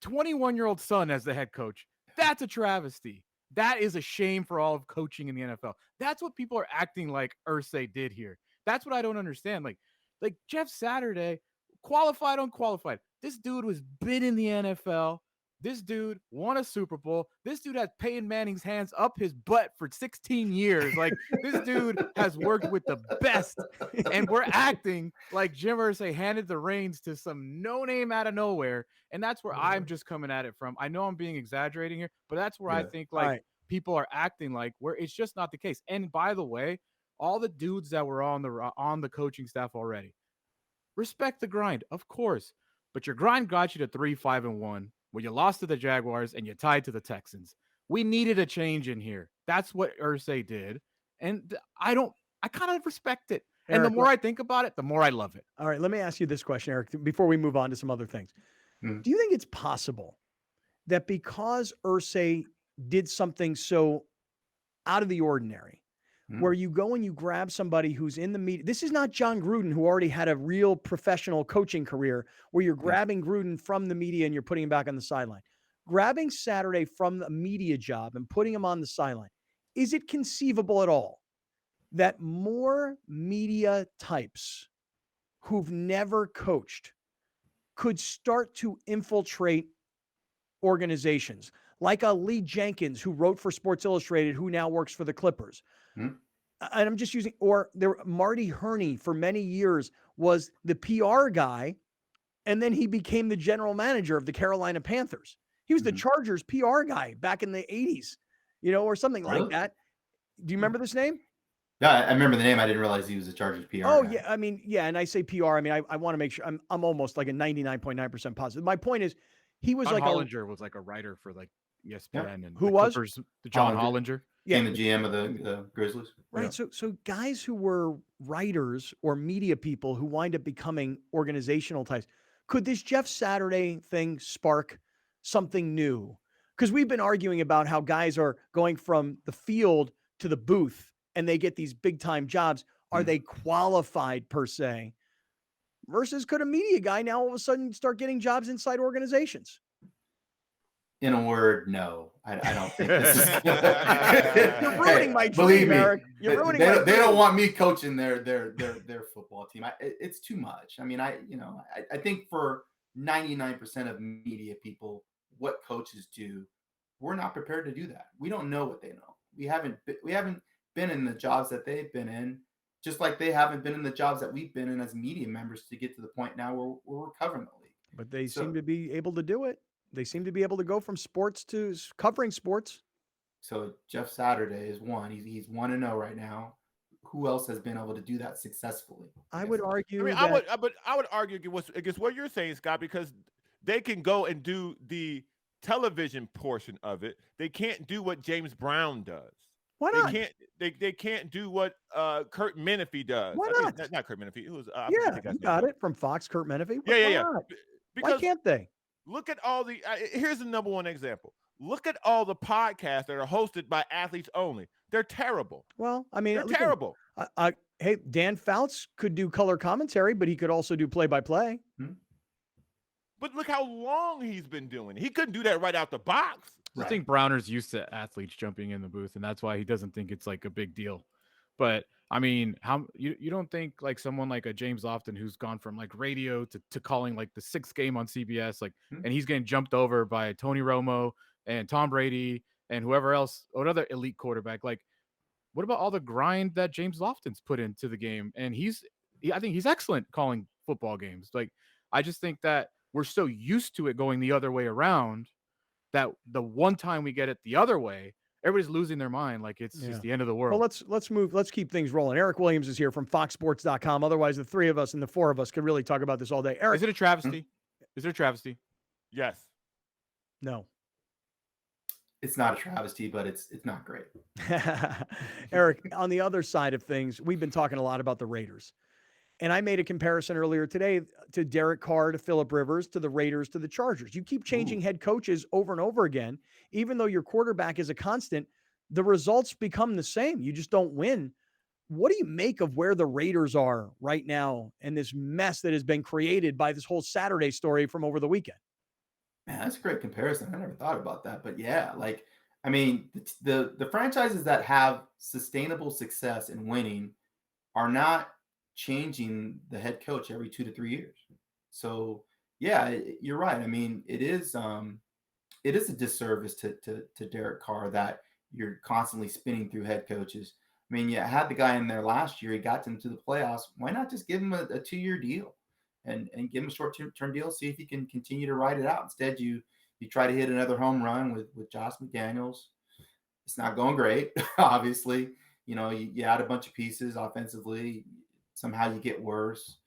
21-year-old son as the head coach, that's a travesty. That is a shame for all of coaching in the NFL. That's what people are acting like Irsay did here. That's what I don't understand. Like Jeff Saturday, qualified, unqualified. This dude was been in the NFL. This dude won a Super Bowl. This dude had Peyton Manning's hands up his butt for 16 years. Like, this dude has worked with the best. And we're acting like Jim Irsay handed the reins to some no-name out of nowhere. And that's where I'm just coming at it from. I know I'm being exaggerating here, but that's where I think people are acting like where it's just not the case. And by the way, all the dudes that were on the coaching staff already, respect the grind, of course. But your grind got you to 3-5-1. Where you lost to the Jaguars and you tied to the Texans. We needed a change in here. That's what Irsay did. And I kind of respect it. And Eric, the more I think about it, the more I love it. All right, let me ask you this question, Eric, before we move on to some other things. Do you think it's possible that because Irsay did something so out of the ordinary, where you go and you grab somebody who's in the media? This is not John Gruden, who already had a real professional coaching career, where you're grabbing Gruden from the media and you're putting him back on the sideline. Grabbing Saturday from the media job and putting him on the sideline. Is it conceivable at all that more media types who've never coached could start to infiltrate organizations, like a Lee Jenkins, who wrote for Sports Illustrated, who now works for the Clippers? And I'm just using, Marty Herney for many years was the PR guy, and then he became the general manager of the Carolina Panthers. He was the Chargers PR guy back in the 80s, or something like that. Do you remember this name? Yeah, I remember the name. I didn't realize he was a Chargers PR guy. Yeah. I mean, yeah. And I say PR. I mean, I want to make sure I'm almost like a 99.9% positive. My point is, he was John like Hollinger was like a writer for like ESPN and who the was Clippers, John Hollinger. Yeah, the GM of the Grizzlies. Right. So guys who were writers or media people who wind up becoming organizational types, could this Jeff Saturday thing spark something new? Because we've been arguing about how guys are going from the field to the booth and they get these big time jobs. Are they qualified per se? Versus could a media guy now all of a sudden start getting jobs inside organizations? In a word, no. I don't think this is. You're ruining my dream, believe me, Eric. You're ruining they my don't dream. want me coaching their football team. It's too much. I mean, I think for 99% of media people, what coaches do, we're not prepared to do that. We don't know what they know. We haven't been in the jobs that they've been in. just like they haven't been in the jobs that we've been in as media members to get to the point now where we're covering the league. But they seem to be able to do it. They seem to be able to go from sports to covering sports. So Jeff Saturday is one. He's 1-0 right now. Who else has been able to do that successfully? I would argue. I mean, I would argue against what you're saying, Scott, because they can go and do the television portion of it. They can't do what James Brown does. Why not? They can't do what Kurt Menefee does. Why I not? mean, not Kurt Menefee. It was Yeah, you got it from Fox. Kurt Menefee. Yeah. Why can't they? Look at all the. Here's the number one example. Look at all the podcasts that are hosted by athletes only. They're terrible. Well, I mean, they're terrible. Hey, Dan Fouts could do color commentary, but he could also do play-by-play. But look how long he's been doing it. He couldn't do that right out the box. I think Browner's used to athletes jumping in the booth, and that's why he doesn't think it's like a big deal. But I mean, how you don't think like someone like a James Lofton who's gone from like radio to calling like the 6th game on CBS, like, and he's getting jumped over by Tony Romo and Tom Brady and whoever else, or another elite quarterback. Like, what about all the grind that James Lofton's put into the game? And I think he's excellent calling football games. Like, I just think that we're so used to it going the other way around that the one time we get it the other way, everybody's losing their mind. Like it's just the end of the world. Well, let's move. Let's keep things rolling. Eric Williams is here from FoxSports.com. Otherwise, the three of us and the four of us could really talk about this all day. Eric, is it a travesty? Is it a travesty? Yes. No. It's not a travesty, but it's not great. Eric, on the other side of things, we've been talking a lot about the Raiders. And I made a comparison earlier today to Derek Carr, to Phillip Rivers, to the Raiders, to the Chargers. You keep changing head coaches over and over again. Even though your quarterback is a constant, the results become the same. You just don't win. What do you make of where the Raiders are right now and this mess that has been created by this whole Saturday story from over the weekend? Man, that's a great comparison. I never thought about that. But yeah, like, I mean, the franchises that have sustainable success in winning are not changing the head coach every 2 to 3 years. So yeah, you're right. I mean, it is a disservice to Derek Carr that you're constantly spinning through head coaches. I mean, you had the guy in there last year. He got them to the playoffs. Why not just give him a 2-year deal and give him a short-term deal, see if he can continue to ride it out. Instead, you try to hit another home run with Josh McDaniels. It's not going great, obviously. You know, you add a bunch of pieces offensively. Somehow you get worse.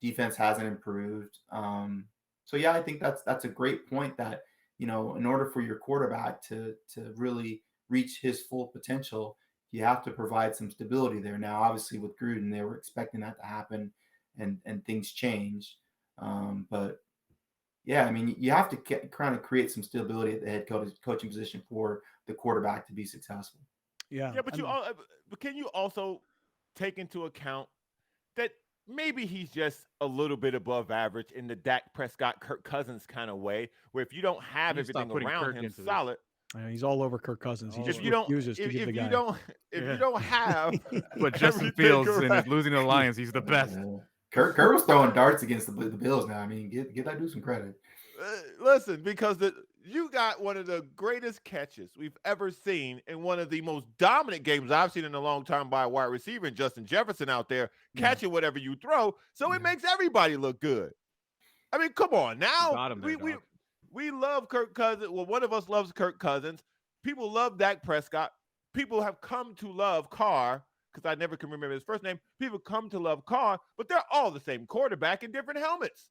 Defense hasn't improved. So yeah, I think that's a great point that, you know, in order for your quarterback to really reach his full potential, you have to provide some stability there. Now, obviously with Gruden, they were expecting that to happen and things change. But yeah, I mean, you have to kind of create some stability at the head coaching position for the quarterback to be successful. Yeah. Yeah, but can you also take into account that maybe he's just a little bit above average in the Dak Prescott, Kirk Cousins kind of way, where if you don't have everything around him solid, he's all over Kirk Cousins. He just if you don't, refuses to give the guy. If you don't have, but Justin Fields and losing to the Lions, he's the best. Kirk was throwing darts against the Bills now. I mean, get that dude some credit. Listen, because you got one of the greatest catches we've ever seen in one of the most dominant games I've seen in a long time by a wide receiver, and Justin Jefferson out there catching whatever you throw. So it makes everybody look good. I mean, come on now. We love Kirk Cousins. Well, one of us loves Kirk Cousins. People love Dak Prescott. People have come to love Carr, because I never can remember his first name. People come to love Carr, but they're all the same quarterback in different helmets.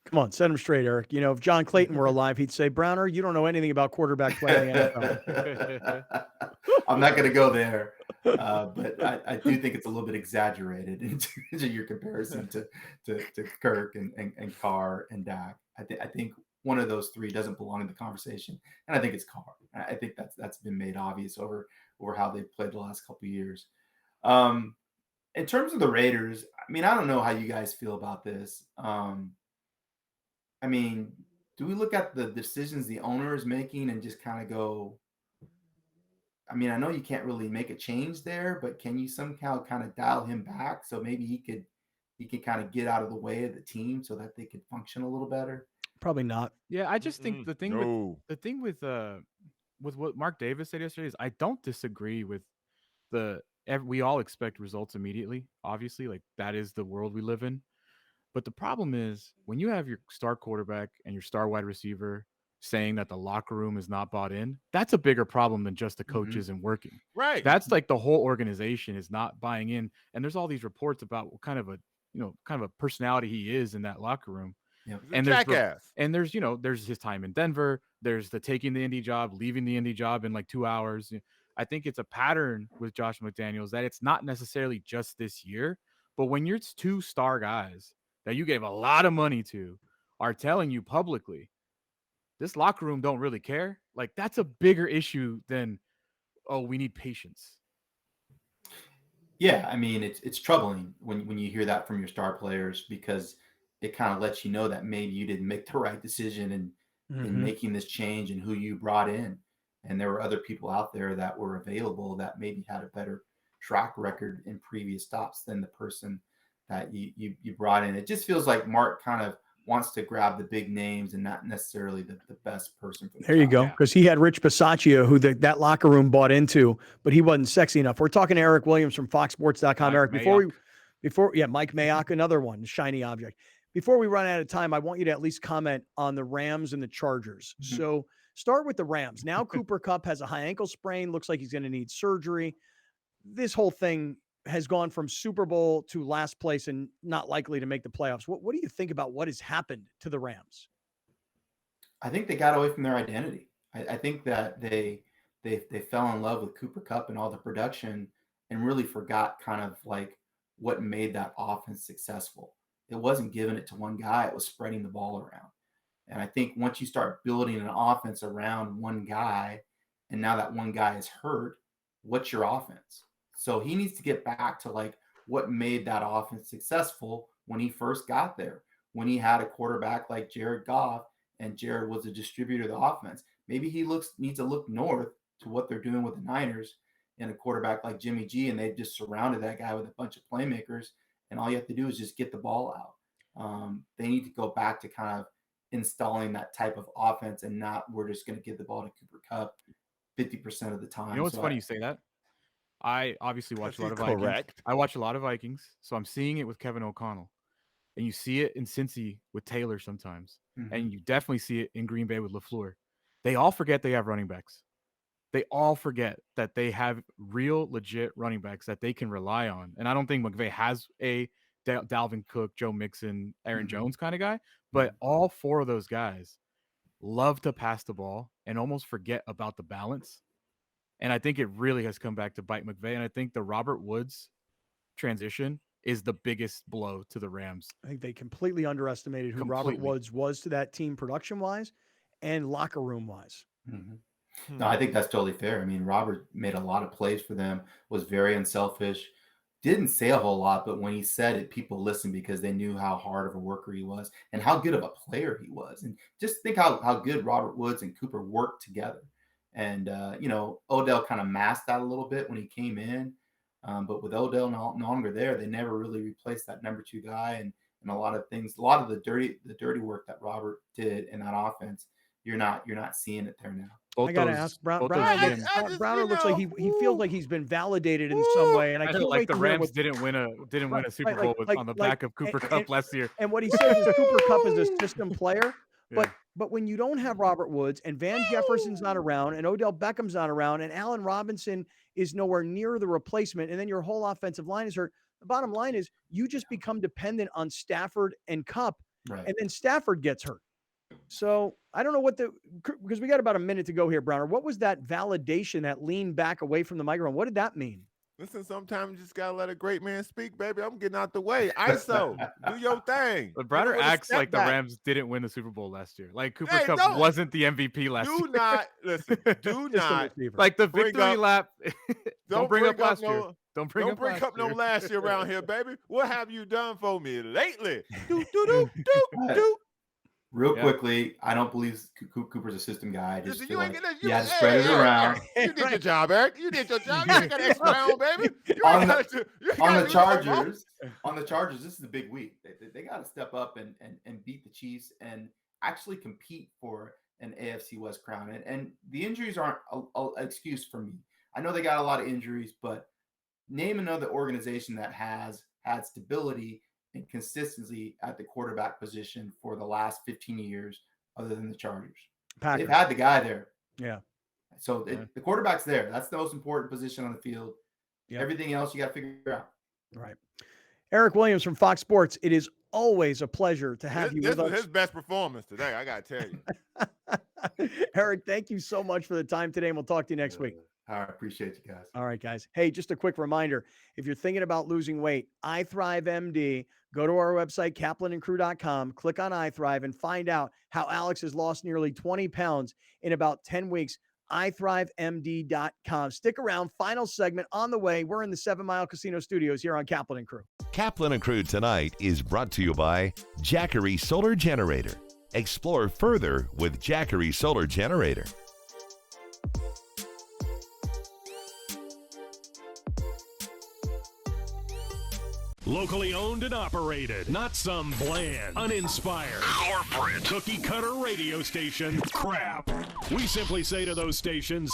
Come on, set him straight, Eric. You know, if John Clayton were alive, he'd say, Browner, you don't know anything about quarterback play in the NFL. I'm not going to go there, but I do think it's a little bit exaggerated into your comparison to Kirk and Carr and Dak. I think one of those three doesn't belong in the conversation, and I think it's Carr. I think that's been made obvious over how they've played the last couple of years. In terms of the Raiders, I mean, I don't know how you guys feel about this. I mean, do we look at the decisions the owner is making and just kind of go, I mean, I know you can't really make a change there, but can you somehow kind of dial him back so maybe he could kind of get out of the way of the team so that they could function a little better? Probably not. Yeah, I just think the thing with what Mark Davis said yesterday is I don't disagree with the we all expect results immediately. Obviously, like that is the world we live in. But the problem is when you have your star quarterback and your star wide receiver saying that the locker room is not bought in, that's a bigger problem than just the coach isn't working. Right. That's like the whole organization is not buying in. And there's all these reports about what kind of a personality he is in that locker room. Yep. He's a jackass. And there's his time in Denver. There's the taking the Indy job, leaving the Indy job in like 2 hours. I think it's a pattern with Josh McDaniels that it's not necessarily just this year, but when your 2 star guys that you gave a lot of money to are telling you publicly, this locker room don't really care. Like that's a bigger issue than, oh, we need patience. Yeah, I mean, it's troubling when you hear that from your star players because it kind of lets you know that maybe you didn't make the right decision in making this change and who you brought in. And there were other people out there that were available that maybe had a better track record in previous stops than the person that you brought in. It just feels like Mark kind of wants to grab the big names and not necessarily the best person for the There you job. go. Because he had Rich Bisaccia, who that locker room bought into, but he wasn't sexy enough. We're talking to Eric Williams from FoxSports.com. Eric, Mike Mayock, another one, shiny object. Before we run out of time, I want you to at least comment on the Rams and the Chargers. So start with the Rams. Now Cooper Kupp has a high ankle sprain. Looks like he's going to need surgery. This whole thing has gone from Super Bowl to last place and not likely to make the playoffs. What do you think about what has happened to the Rams? I think they got away from their identity. I think that they fell in love with Cooper Kupp and all the production and really forgot kind of like what made that offense successful. It wasn't giving it to one guy. It was spreading the ball around. And I think once you start building an offense around one guy, and now that one guy is hurt, what's your offense? So he needs to get back to like what made that offense successful when he first got there, when he had a quarterback like Jared Goff and Jared was a distributor of the offense. Maybe he needs to look north to what they're doing with the Niners and a quarterback like Jimmy G, and they've just surrounded that guy with a bunch of playmakers, and all you have to do is just get the ball out. They need to go back to kind of installing that type of offense and not we're just going to give the ball to Cooper Kupp 50% of the time. You know what's funny you say that? I obviously watch a lot of Vikings. I watch a lot of Vikings, so I'm seeing it with Kevin O'Connell. And you see it in Cincy with Taylor sometimes. And you definitely see it in Green Bay with LaFleur. They all forget they have running backs. They all forget that they have real, legit running backs that they can rely on. And I don't think McVay has a Dalvin Cook, Joe Mixon, Aaron Jones kind of guy. But all 4 of those guys love to pass the ball and almost forget about the balance. And I think it really has come back to bite McVay. And I think the Robert Woods transition is the biggest blow to the Rams. I think they completely underestimated who Robert Woods was to that team production-wise and locker room-wise. No, I think that's totally fair. I mean, Robert made a lot of plays for them, was very unselfish, didn't say a whole lot, but when he said it, people listened because they knew how hard of a worker he was and how good of a player he was. And just think how good Robert Woods and Cooper worked together. And, Odell kind of masked that a little bit when he came in. But with Odell no longer there, they never really replaced that number 2 guy. And a lot of things, a lot of the dirty work that Robert did in that offense, you're not seeing it there now. I got to ask Browner looks like he feels like he's been validated in some way. And I can't wait the to Rams didn't win a Super Bowl on the back of Cooper Kupp last year. And what he says is Cooper Kupp is a system player. But when you don't have Robert Woods and Van Jefferson's not around and Odell Beckham's not around and Allen Robinson is nowhere near the replacement and then your whole offensive line is hurt, the bottom line is you just become dependent on Stafford and Kupp, and then Stafford gets hurt. So I don't know because we got about a minute to go here, Browner. What was that validation, that lean back away from the microphone? What did that mean? Listen, sometimes you just gotta let a great man speak, baby. I'm getting out the way. ISO, do your thing. But Browner acts like the Rams didn't win the Super Bowl last year. Like Cooper Kupp wasn't the MVP last year. Do not listen. Do not like the victory lap. Don't bring up last year. Don't bring up no last year around here, baby. What have you done for me lately? Real quickly, I don't believe Cooper's a system guy. I just feel like you had to spread it around. You did your job, Eric. You did your job. You ain't got to expound, baby. On the Chargers, this is the big week. They got to step up and beat the Chiefs and actually compete for an AFC West crown. And the injuries aren't an excuse for me. I know they got a lot of injuries, but name another organization that has had stability and consistency at the quarterback position for the last 15 years other than the Chargers. Packers. They've had the guy there. Yeah. So the quarterback's there. That's the most important position on the field. Yep. Everything else you got to figure out. Right. Eric Williams from Fox Sports. It is always a pleasure to have you with us. This was his best performance today, I got to tell you. Eric, thank you so much for the time today, and we'll talk to you next week. I appreciate you guys. All right, guys. Hey, just a quick reminder. If you're thinking about losing weight, iThrive MD, go to our website, kaplanandcrew.com, click on iThrive, and find out how Alex has lost nearly 20 pounds in about 10 weeks. ithrivemd.com. Stick around. Final segment on the way. We're in the 7 Mile Casino Studios here on Kaplan and Crew. Kaplan and Crew tonight is brought to you by Jackery Solar Generator. Explore further with Jackery Solar Generator. Locally owned and operated, not some bland, uninspired, corporate, cookie-cutter radio station crap. We simply say to those stations,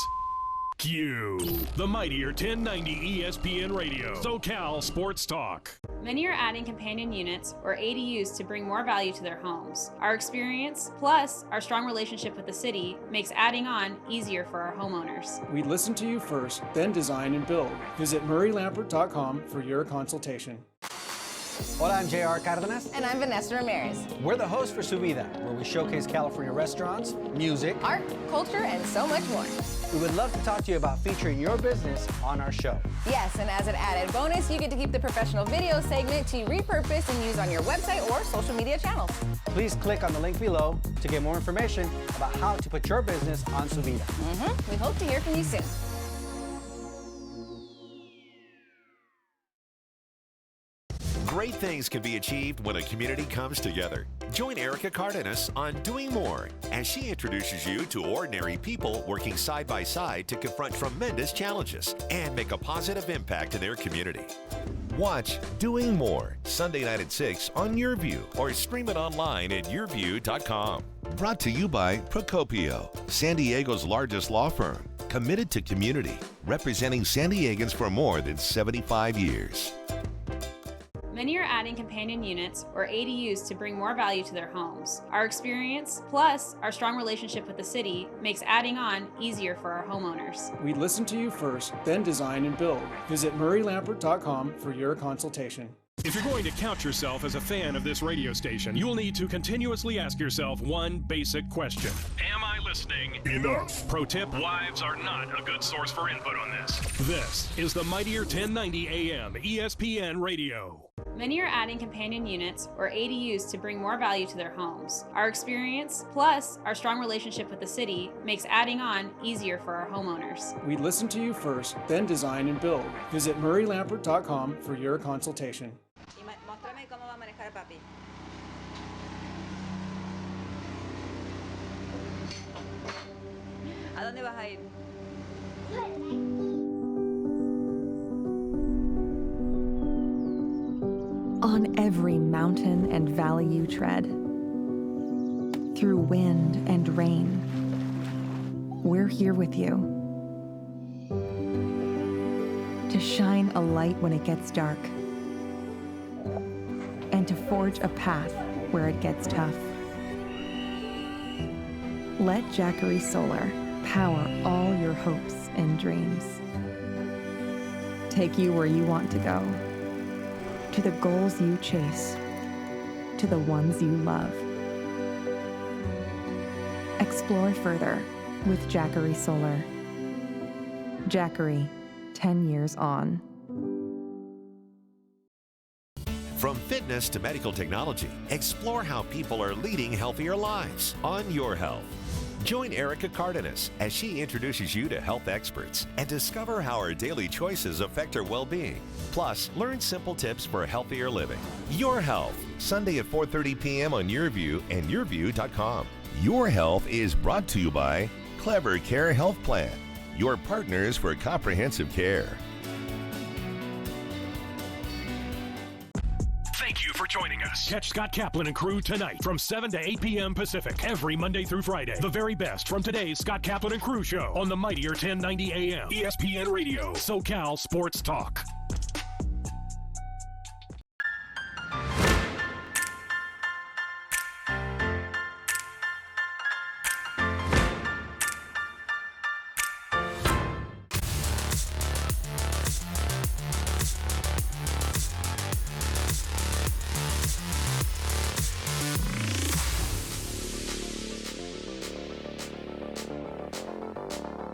Q. The mightier 1090 ESPN Radio, SoCal Sports Talk. Many are adding companion units or ADUs to bring more value to their homes. Our experience, plus our strong relationship with the city, makes adding on easier for our homeowners. We listen to you first, then design and build. Visit MurrayLampert.com for your consultation. Hola, I'm J.R. Cardenas. And I'm Vanessa Ramirez. We're the hosts for Su Vida, where we showcase California restaurants, music, art, culture, and so much more. We would love to talk to you about featuring your business on our show. Yes, and as an added bonus, you get to keep the professional video segment to repurpose and use on your website or social media channels. Please click on the link below to get more information about how to put your business on Su Vida. We hope to hear from you soon. Great things can be achieved when a community comes together. Join Erica Cardenas on Doing More as she introduces you to ordinary people working side by side to confront tremendous challenges and make a positive impact in their community. Watch Doing More Sunday night at 6 on YourView or stream it online at yourview.com. Brought to you by Procopio, San Diego's largest law firm, committed to community, representing San Diegans for more than 75 years. Many are adding companion units or ADUs to bring more value to their homes. Our experience, plus our strong relationship with the city, makes adding on easier for our homeowners. We listen to you first, then design and build. Visit MurrayLampert.com for your consultation. If you're going to count yourself as a fan of this radio station, you'll need to continuously ask yourself one basic question. Am I listening enough? Pro tip, wives are not a good source for input on this. This is the mightier 1090 AM ESPN Radio. Many are adding companion units or ADUs to bring more value to their homes. Our experience, plus our strong relationship with the city, makes adding on easier for our homeowners. We listen to you first, then design and build. Visit MurrayLampert.com for your consultation. Muéstrame cómo va a manejar papi. ¿A dónde vas a ir? On every mountain and valley you tread, through wind and rain, we're here with you. To shine a light when it gets dark, and to forge a path where it gets tough. Let Jackery Solar power all your hopes and dreams. Take you where you want to go, to the goals you chase, to the ones you love. Explore further with Jackery Solar. Jackery, 10 years on. From fitness to medical technology, explore how people are leading healthier lives on Your Health. Join Erica Cardenas as she introduces you to health experts and discover how our daily choices affect our well-being. Plus, learn simple tips for healthier living. Your Health, Sunday at 4:30 p.m. on YourView and yourview.com. Your Health is brought to you by Clever Care Health Plan, your partners for comprehensive care. Thank you for joining us. Catch Scott Kaplan and crew tonight from 7 to 8 p.m. Pacific every Monday through Friday. The very best from today's Scott Kaplan and crew show on the mightier 1090 AM ESPN Radio, SoCal Sports Talk.